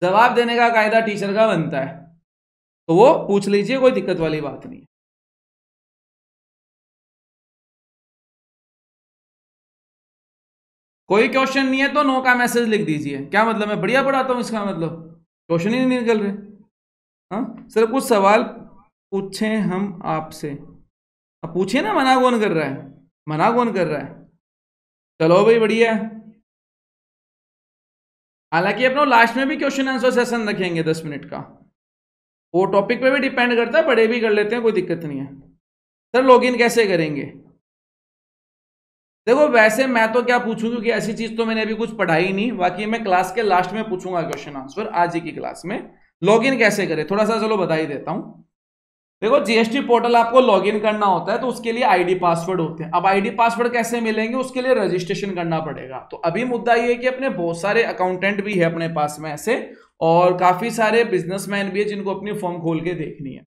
जवाब देने का कायदा टीचर का बनता है, तो वो पूछ लीजिए, कोई दिक्कत वाली बात नहीं। कोई क्वेश्चन नहीं है तो नो का मैसेज लिख दीजिए। क्या मतलब मैं बढ़िया पढ़ाता हूं इसका मतलब? क्वेश्चन ही नहीं निकल रहे। हाँ सर कुछ सवाल पूछे हम आपसे। अब पूछिए ना, मना कौन कर रहा है? मना कौन कर रहा है? चलो भाई बढ़िया। हालांकि अपना लास्ट में भी क्वेश्चन आंसर सेशन रखेंगे 10 मिनट का, वो टॉपिक पे भी डिपेंड करता है, बड़े भी कर लेते हैं, कोई दिक्कत नहीं है। सर लॉगिन कैसे करेंगे? देखो वैसे मैं तो क्या पूछूं, क्योंकि ऐसी चीज तो मैंने अभी कुछ पढ़ाई नहीं, बाकी मैं क्लास के लास्ट में पूछूंगा क्वेश्चन आंसर आज ही की क्लास में। लॉगिन कैसे करें थोड़ा सा चलो बता ही देता हूं। देखो जीएसटी पोर्टल आपको लॉगिन करना होता है तो उसके लिए आईडी पासवर्ड होते हैं। अब आईडी पासवर्ड कैसे मिलेंगे? उसके लिए रजिस्ट्रेशन करना पड़ेगा। तो अभी मुद्दा ये है कि अपने बहुत सारे अकाउंटेंट भी है अपने पास में ऐसे, और काफी सारे बिजनेसमैन भी है जिनको अपनी फॉर्म खोल के देखनी है।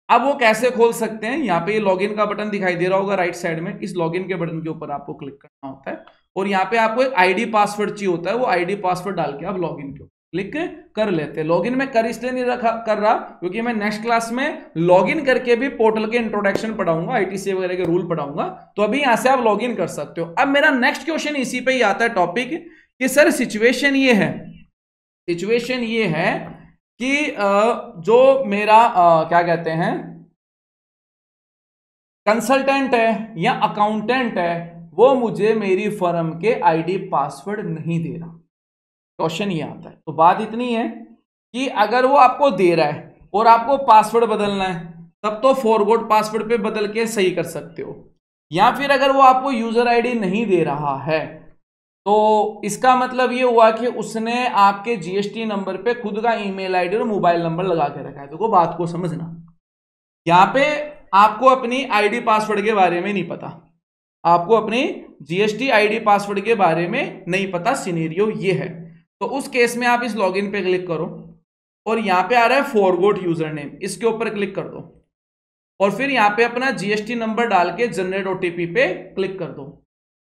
अब वो कैसे खोल सकते हैं? यहाँ पे ये लॉगिन का बटन दिखाई दे रहा होगा राइट साइड में, इस लॉगिन के बटन के ऊपर आपको क्लिक करना होता है और यहाँ पे आपको एक आईडी पासवर्ड चाहिए होता है। वो आईडी पासवर्ड डाल के आप लॉगिन के क्लिक कर लेते हैं। लॉगिन में कर इसलिए नहीं कर रहा क्योंकि मैं नेक्स्ट क्लास में लॉगिन करके भी पोर्टल के इंट्रोडक्शन पढ़ाऊंगा, आईटीसी वगैरह के रूल पढ़ाऊंगा, तो अभी यहां से आप लॉगिन कर सकते हो। अब मेरा नेक्स्ट क्वेश्चन इसी पे ही आता है टॉपिक कि सर सिचुएशन ये है कि जो मेरा क्या कहते हैं कंसल्टेंट है या अकाउंटेंट है, वो मुझे मेरी फर्म के आईडी पासवर्ड नहीं दे रहा। क्वेश्चन ये आता है। तो बात इतनी है कि अगर वो आपको दे रहा है और आपको पासवर्ड बदलना है तब तो फॉरगॉट पासवर्ड पे बदल के सही कर सकते हो, या फिर अगर वो आपको यूजर आईडी नहीं दे रहा है तो इसका मतलब ये हुआ कि उसने आपके जीएसटी नंबर पे खुद का ईमेल आईडी और मोबाइल नंबर लगा के रखा है। देखो बात को समझना, यहां पे आपको अपनी आईडी पासवर्ड के बारे में नहीं पता, आपको अपनी जीएसटी आईडी पासवर्ड के बारे में नहीं पता, सिनेरियो ये है। तो उस केस में आप इस लॉगिन पे क्लिक करो और यहां पे आ रहा है फॉरगॉट यूजर नेम, इसके ऊपर क्लिक कर दो और फिर यहां पे अपना जीएसटी नंबर डाल के जनरेट ओटीपी पे क्लिक कर दो।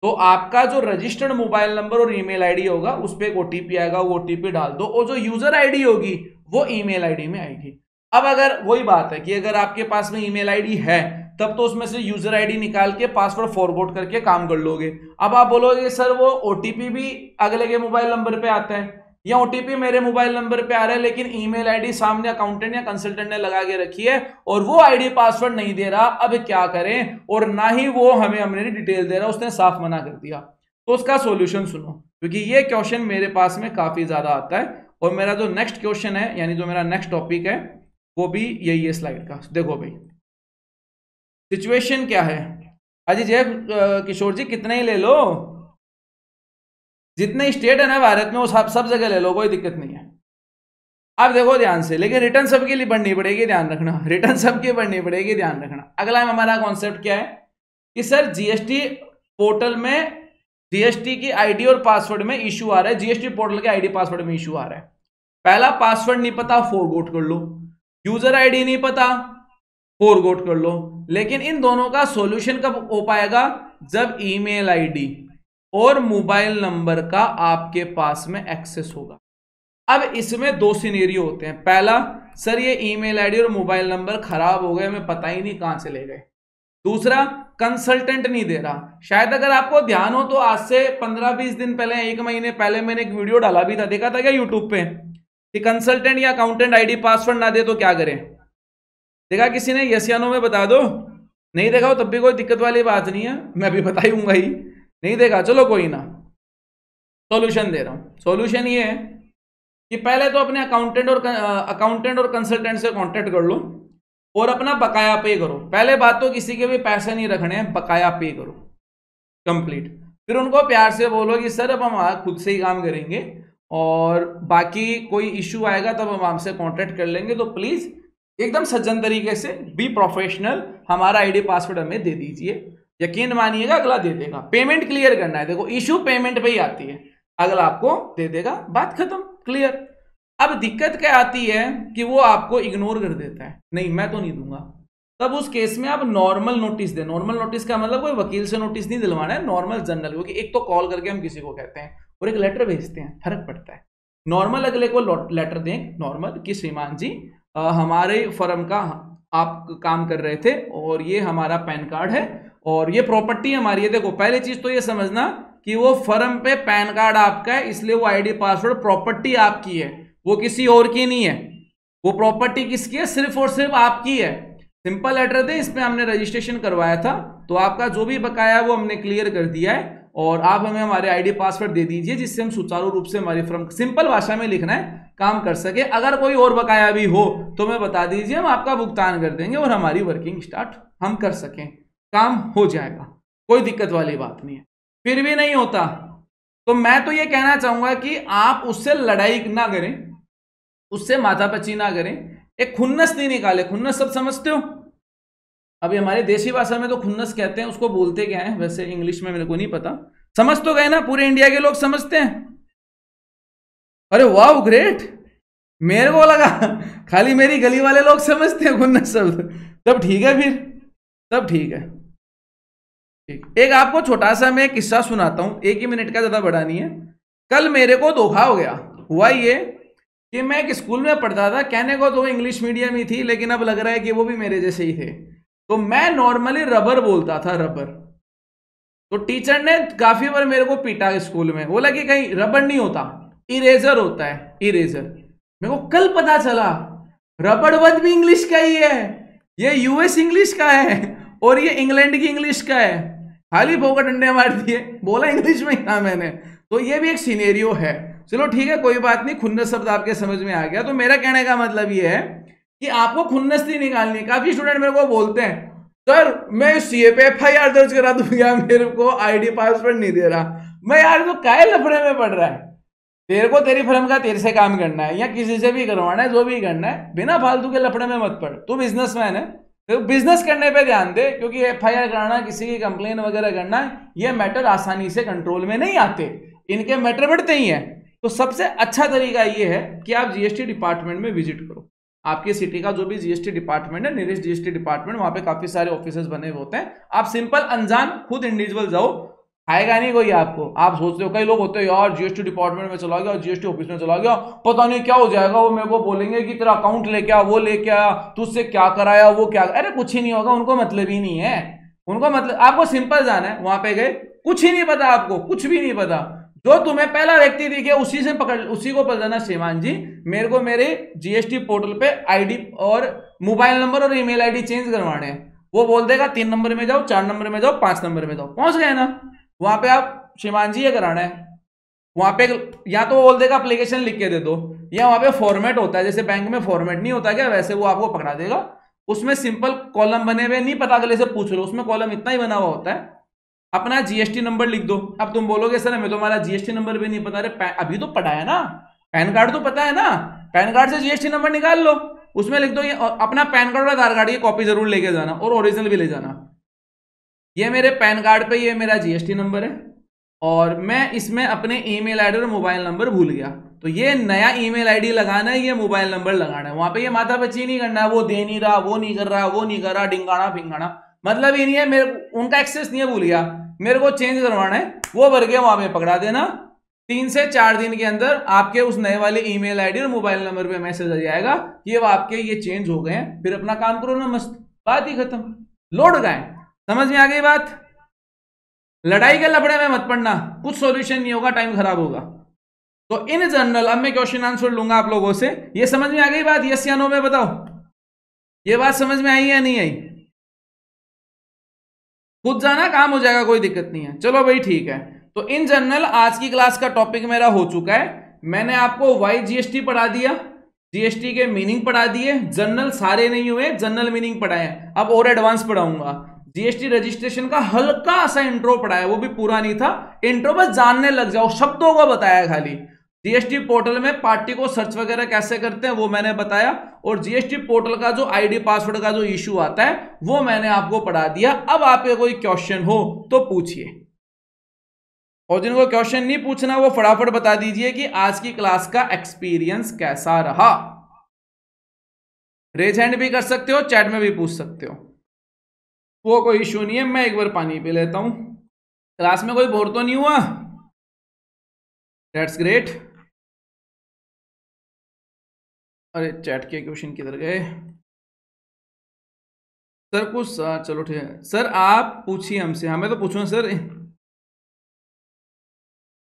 तो आपका जो रजिस्टर्ड मोबाइल नंबर और ईमेल आईडी होगा उस पर एक ओटीपी आएगा, वो ओटीपी डाल दो और जो यूजर आईडी होगी वो ईमेल आईडी में आएगी। अब अगर वही बात है कि अगर आपके पास में ईमेल आईडी है तब तो उसमें से यूजर आईडी निकाल के पासवर्ड फॉरगॉट करके काम कर लोगे। अब आप बोलोगे सर वो ओटीपी भी अगले के मोबाइल नंबर पे आता है या ओटीपी मेरे मोबाइल नंबर पे आ रहा है लेकिन ईमेल आईडी सामने अकाउंटेंट या कंसल्टेंट ने लगा के रखी है और वो आईडी पासवर्ड नहीं दे रहा, अब क्या करें? और ना ही वो हमें डिटेल दे रहा, उसने साफ मना कर दिया। तो उसका सॉल्यूशन सुनो, क्योंकि ये क्वेश्चन मेरे पास में काफी ज्यादा आता है और मेरा जो नेक्स्ट क्वेश्चन है यानी जो मेरा नेक्स्ट टॉपिक है वो भी यही है स्लाइड का। देखो भाई सिचुएशन क्या है। अजय जय किशोर जी कितना ही ले लो, जितने स्टेट है ना भारत में वो सब जगह ले लो, कोई दिक्कत नहीं है। अब देखो ध्यान से, लेकिन रिटर्न सबके लिए पढ़नी पड़ेगी, ध्यान रखना, रिटर्न सबकी पढ़नी पड़ेगी, ध्यान रखना। अगला हमारा कॉन्सेप्ट क्या है कि सर जीएसटी पोर्टल में जीएसटी की आईडी और पासवर्ड में इश्यू आ रहा है, जीएसटी पोर्टल के आईडी पासवर्ड में इश्यू आ रहा है। पहला पासवर्ड नहीं पता फॉरगॉट कर लो, यूजर आईडी नहीं पता फॉरगॉट कर लो। लेकिन इन दोनों का सॉल्यूशन कब हो पाएगा? जब ईमेल आईडी और मोबाइल नंबर का आपके पास में एक्सेस होगा। अब इसमें दो सिनेरियो होते हैं। पहला, सर ये ईमेल आईडी और मोबाइल नंबर खराब हो गए, हमें पता ही नहीं कहां से ले गए। दूसरा, कंसल्टेंट नहीं दे रहा। शायद अगर आपको ध्यान हो तो आज से 15-20 दिन पहले, 1 महीने पहले मैंने एक वीडियो डाला भी था, देखा था क्या यूट्यूब पे? कि कंसल्टेंट या अकाउंटेंट आईडी पासवर्ड ना दे तो क्या करें? देखा किसी ने? यस या नो में बता दो। नहीं देखा हो तब भी कोई दिक्कत वाली बात नहीं है, मैं भी बताऊंगा ही। नहीं देखा, चलो कोई ना, सॉल्यूशन दे रहा हूं। सॉल्यूशन ये है कि पहले तो अपने अकाउंटेंट और कंसल्टेंट से कांटेक्ट कर लो और अपना बकाया पे करो। पहले बात तो किसी के भी पैसे नहीं रखने हैं, बकाया पे करो कंप्लीट। फिर उनको प्यार से बोलो कि सर अब हम खुद से ही काम करेंगे और बाकी कोई इश्यू आएगा तब हम आपसे कांटेक्ट कर लेंगे, तो प्लीज एकदम सज्जन तरीके से बी प्रोफेशनल, हमारा आईडी पासवर्ड हमें दे दीजिए। यकीन मानिएगा अगला दे देगा। पेमेंट क्लियर करना है, देखो इश्यू पेमेंट पे ही आती है, अगला आपको दे देगा, बात खत्म, क्लियर। अब दिक्कत क्या आती है कि वो आपको इग्नोर कर देता है, नहीं मैं तो नहीं दूंगा। तब उस केस में आप नॉर्मल नोटिस दें। नॉर्मल नोटिस का मतलब कोई वकील से नोटिस नहीं दिलवाना है, नॉर्मल जनरल, क्योंकि एक तो कॉल करके हम किसी को कहते हैं और एक लेटर भेजते हैं, फर्क पड़ता है। नॉर्मल अगले को लेटर दें नॉर्मल कि श्रीमान जी हमारे फर्म का आप काम कर रहे थे और ये हमारा पैन कार्ड है और ये प्रॉपर्टी हमारी है। देखो पहली चीज तो ये समझना कि वो फर्म पे पैन कार्ड आपका है, इसलिए वो आईडी पासवर्ड प्रॉपर्टी आपकी है, वो किसी और की नहीं है। वो प्रॉपर्टी किसकी है? सिर्फ और सिर्फ आपकी है। सिंपल लेटर दे, इसमें हमने रजिस्ट्रेशन करवाया था तो आपका जो भी बकाया है वो हमने क्लियर कर दिया है और आप हमें हमारे आईडी पासवर्ड दे दीजिए जिससे हम सुचारू रूप से हमारी फर्म, सिंपल भाषा में लिखना है, काम कर सके। अगर कोई और बकाया भी हो तो हमें बता दीजिए, हम आपका भुगतान कर देंगे और हमारी वर्किंग स्टार्ट हम कर सकें, काम हो जाएगा, कोई दिक्कत वाली बात नहीं है। फिर भी नहीं होता तो मैं तो ये कहना चाहूंगा कि आप उससे लड़ाई ना करें, उससे माथापच्ची ना करें, एक खुन्नस नहीं निकाले। खुन्नस सब समझते हो? अभी हमारे देसी भाषा में तो खुन्नस कहते हैं, उसको बोलते क्या है वैसे इंग्लिश में मेरे को नहीं पता। समझ तो गए ना? पूरे इंडिया के लोग समझते हैं। अरे वाह ग्रेट, मेरे को लगा खाली मेरी गली वाले लोग समझते हैं खुन्नस शब्द। तब ठीक है, फिर तब ठीक है। ठीक, एक आपको छोटा सा मैं किस्सा सुनाता हूं, 1 ही मिनट का, ज्यादा बड़ा नहीं है। कल मेरे को धोखा हो गया। हुआ ये कि मैं एक स्कूल में पढ़ता था, कहने को तो इंग्लिश मीडियम ही थी लेकिन अब लग रहा है कि वो भी मेरे जैसे ही थे। तो मैं नॉर्मली रबर बोलता था, रबर। तो टीचर ने काफी बार मेरे को पीटा स्कूल में, बोला कि कहीं रबर नहीं होता, इरेजर होता है, इरेजर। मेरे को कल पता चला रबर वर्ड भी इंग्लिश का ही है, ये यूएस इंग्लिश का है और ये इंग्लैंड की इंग्लिश का है। खाली फोकट डंडे मार दिए, बोला इंग्लिश में ही था मैंने। तो ये भी एक सिनेरियो है। चलो ठीक है, कोई बात नहीं, खुन्नस शब्द आपके समझ में आ गया। तो मेरा कहने का मतलब ये है कि आपको खुन्नस नहीं निकालनी। काफी स्टूडेंट मेरे को बोलते हैं सर मैं सीए पे एफआईआर दर्ज करा दूंगा, मेरे को आईडी पासवर्ड नहीं दे रहा। मैं यार तो काय लफड़े में पड़ रहा है, तेरे को तेरी फर्म का तेरे से काम करना है या किसी से भी करवाना है, जो भी करना है, बिना फालतू के लफड़े में मत पड़। तू बिजनेसमैन है तो बिजनेस करने पे ध्यान दे, क्योंकि एफआईआर कराना, किसी की कंप्लेन वगैरह करना, ये मैटर आसानी से कंट्रोल में नहीं आते, इनके मैटर बढ़ते ही हैं। तो सबसे अच्छा तरीका ये है कि आप जीएसटी डिपार्टमेंट में विजिट करो। आपकी सिटी का जो भी जीएसटी डिपार्टमेंट है, नियरेस्ट जीएसटी डिपार्टमेंट, वहां पे काफी सारे ऑफिसर्स बने हुए होते हैं। आप सिंपल अनजान खुद इंडिविजुअल जाओ, आएगा नहीं कोई आपको। आप सोचते हो, कई लोग होते हैं यार जीएसटी डिपार्टमेंट में चला गया, जीएसटी ऑफिस में चला गया, पता नहीं क्या हो जाएगा, वो मेरे को बोलेंगे कि तेरा अकाउंट लेके आ, वो लेके आ, तुझसे क्या कराया, वो क्या। अरे कुछ ही नहीं होगा, उनको मतलब ही नहीं है। उनको मतलब, आपको सिंपल जाना है, वहां पे गए, कुछ ही नहीं पता आपको, कुछ भी नहीं पता। जो तुम्हें पहला व्यक्ति दिखे उसी से पकड़, उसी को पकड़ना, श्रीमान जी मेरे को मेरे जीएसटी पोर्टल पे आईडी और मोबाइल नंबर और ईमेल आईडी चेंज करवाने हैं। वो बोल देगा 3 नंबर में जाओ, 4 नंबर में जाओ, 5 नंबर में जाओ, पहुंच गए ना। वहां पे आप श्रीमान जी ये कराना है, वहां पे या तो वो बोल देगा एप्लीकेशन लिख के दे दो, या वहां पे फॉर्मेट होता है, जैसे बैंक में फॉर्मेट नहीं होता क्या, वैसे वो आपको पकड़ा देगा। उसमें सिंपल कॉलम बने हुए, नहीं पता अगले से पूछ लो, उसमें कॉलम इतना ही बना हुआ होता है, अपना जीएसटी नंबर लिख दो। अब तुम बोलोगे सर हमें तो हमारा जीएसटी नंबर भी नहीं पता। अरे अभी तो पता है ना, पैन कार्ड तो पता है ना, पैन कार्ड से जीएसटी नंबर निकाल लो, उसमें लिख दो। ये अपना पैन कार्ड और आधार कार्ड की कॉपी जरूर लेके जाना और ओरिजिनल भी ले जाना। ये मेरे पैन कार्ड पे ये मेरा जीएसटी नंबर है और मैं इसमें अपने ईमेल आईडी और मोबाइल नंबर भूल गया, तो ये नया ईमेल आईडी लगाना है, ये मोबाइल नंबर लगाना है। वहां पे ये माथापच्ची नहीं करना है, वो दे नहीं रहा, वो नहीं कर रहा, वो नहीं कर रहा, डिंगाना फिंगाना, मतलब ही नहीं है। मेरे उनका एक्सेस नहीं है, भूल गया, मेरे को चेंज करवाना है, वो भर के वहां पे पकड़ा देना। 3 से 4 दिन के अंदर आपके उस नए वाले ईमेल आईडी और मोबाइल नंबर पे मैसेज आ जाएगा कि अब आपके ये चेंज हो गए हैं, फिर अपना काम करो ना, मस्त, बात ही खत्म। लोड गए, समझ में आ गई बात। लड़ाई के लफड़े में मत पड़ना, कुछ सॉल्यूशन नहीं होगा, टाइम खराब होगा। तो इन जनरल अब मैं क्वेश्चन आंसर लूंगा आप लोगों से। ये समझ में आ गई बात, यस या नो में बताओ, ये बात समझ में आई या नहीं आई? खुद जाना काम हो जाएगा, कोई दिक्कत नहीं है। चलो भाई ठीक है। तो इन जनरल आज की क्लास का टॉपिक मेरा हो चुका है। मैंने आपको वाई जीएसटी पढ़ा दिया, जीएसटी के मीनिंग पढ़ा दिए, जनरल सारे नहीं हुए, जनरल मीनिंग पढ़ाए। अब और एडवांस पढ़ाऊंगा। जीएसटी रजिस्ट्रेशन का हल्का सा इंट्रो पढ़ाया, वो भी पूरा नहीं था, इंट्रो बस जानने लग जाओ, शब्दों को बताया खाली। जीएसटी पोर्टल में पार्टी को सर्च वगैरह कैसे करते हैं वो मैंने बताया, और जीएसटी पोर्टल का जो आईडी पासवर्ड का जो इश्यू आता है वो मैंने आपको पढ़ा दिया। अब आपके कोई क्वेश्चन हो तो पूछिए, और जिनको क्वेश्चन नहीं पूछना वो फटाफट बता दीजिए कि आज की क्लास का एक्सपीरियंस कैसा रहा। रेज हैंड भी कर सकते हो, चैट में भी पूछ सकते हो, वो कोई इश्यू नहीं है। मैं एक बार पानी पी लेता हूं। क्लास में कोई बोर तो नहीं हुआ? That's great. अरे चैट के क्वेश्चन किधर गए सर? कुछ चलो ठीक है सर, आप पूछिए हमसे। हमें तो पूछो सर।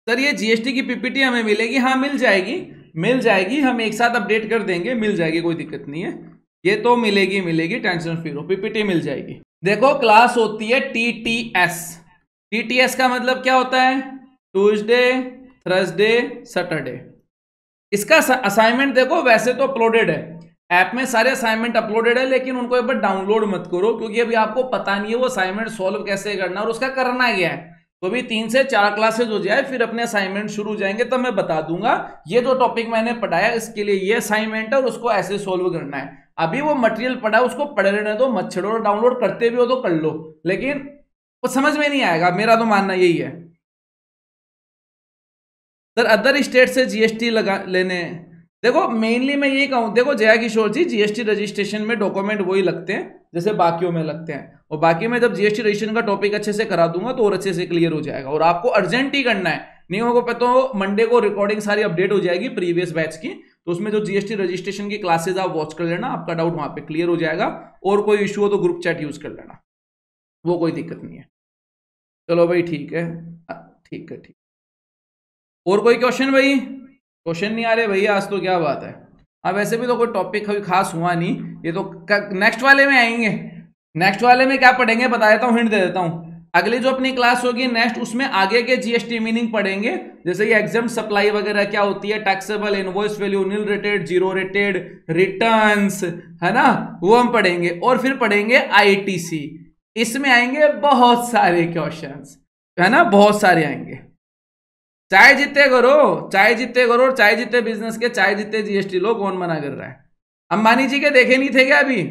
सर ये जीएसटी की पीपीटी हमें मिलेगी? हाँ मिल जाएगी, मिल जाएगी, हम एक साथ अपडेट कर देंगे, मिल जाएगी, कोई दिक्कत नहीं है। ये तो मिलेगी मिलेगी, टेंशन फ्री रहो, पीपीटी मिल जाएगी। देखो क्लास होती है टीटीएस। टीटीएस का मतलब क्या होता है? Tuesday, Thursday, Saturday. इसका असाइनमेंट देखो वैसे तो अपलोडेड है, ऐप में सारे असाइनमेंट अपलोडेड है, लेकिन उनको एक बार डाउनलोड मत करो, क्योंकि अभी आपको पता नहीं है वो असाइनमेंट सॉल्व कैसे करना और उसका करना क्या है। तो अभी 3 से 4 क्लासेज हो जाए फिर अपने असाइनमेंट शुरू हो जाएंगे, तब मैं बता दूंगा ये जो टॉपिक मैंने पढ़ाया इसके लिए ये असाइनमेंट है और उसको ऐसे सोल्व करना है। अभी वो मटेरियल पढ़ा है उसको पढ़ रहने दो, मत छेड़ो, डाउनलोड करते भी हो तो कर लो, लेकिन वो समझ में नहीं आएगा, मेरा तो मानना यही है। सर अदर स्टेट से जीएसटी लगा लेने, देखो मेनली मैं यही कहूँ, देखो जया किशोर जी जीएसटी रजिस्ट्रेशन में डॉक्यूमेंट वही लगते हैं जैसे बाकियों में लगते हैं, और बाकी में जब जीएसटी रजिस्ट्रेशन का टॉपिक अच्छे से करा दूंगा तो और अच्छे से क्लियर हो जाएगा। और आपको अर्जेंट ही करना है, नहीं होगा पता हो मंडे को रिकॉर्डिंग सारी अपडेट हो जाएगी प्रीवियस बैच की, तो उसमें जो जीएसटी रजिस्ट्रेशन की क्लासेज आप वॉच कर लेना, आपका डाउट वहां पे क्लियर हो जाएगा। और कोई इशू हो तो ग्रुप चैट यूज कर लेना, वो कोई दिक्कत नहीं है। चलो भाई ठीक है, ठीक है ठीक। और कोई क्वेश्चन भाई? क्वेश्चन नहीं आ रहे भैया आज तो, क्या बात है। अब वैसे भी तो कोई टॉपिक कभी खास हुआ नहीं, ये तो नेक्स्ट वाले में आएंगे। नेक्स्ट वाले में क्या पढ़ेंगे बता देता हूँ, हिंट दे देता हूँ। अगली जो अपनी क्लास होगी नेक्स्ट, उसमें आगे के जीएसटी मीनिंग पढ़ेंगे, जैसे ये एग्जाम्प्ट सप्लाई वगैरह क्या होती है, taxable, invoice value, nil rated, zero rated, returns, है ना, वो हम पढ़ेंगे। और फिर पढ़ेंगे आईटीसी, इसमें आएंगे बहुत सारे क्वेश्चंस, है ना, बहुत सारे आएंगे। चाहे जितने करो, चाहे जितने करो, चाहे जितने बिजनेस के, चाहे जितने जीएसटी लो, कौन मना कर रहा है? अंबानी जी के देखे नहीं थे क्या अभी?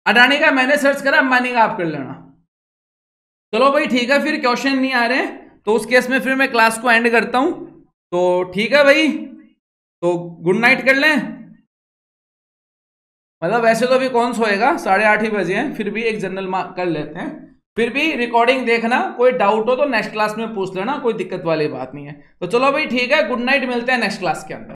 अडानी का मैंने सर्च करा, अंबानी का आप कर लेना। चलो भाई ठीक है, फिर क्वेश्चन नहीं आ रहे तो उस केस में फिर मैं क्लास को एंड करता हूं। तो ठीक है भाई, तो गुड नाइट कर लें। मतलब वैसे तो अभी कौन सोएगा, 8:30 ही बजे हैं, फिर भी एक जनरल कर लेते हैं। फिर भी रिकॉर्डिंग देखना, कोई डाउट हो तो नेक्स्ट क्लास में पूछ लेना, कोई दिक्कत वाली बात नहीं है। तो चलो भाई ठीक है, गुड नाइट, मिलते हैं नेक्स्ट क्लास के अंदर।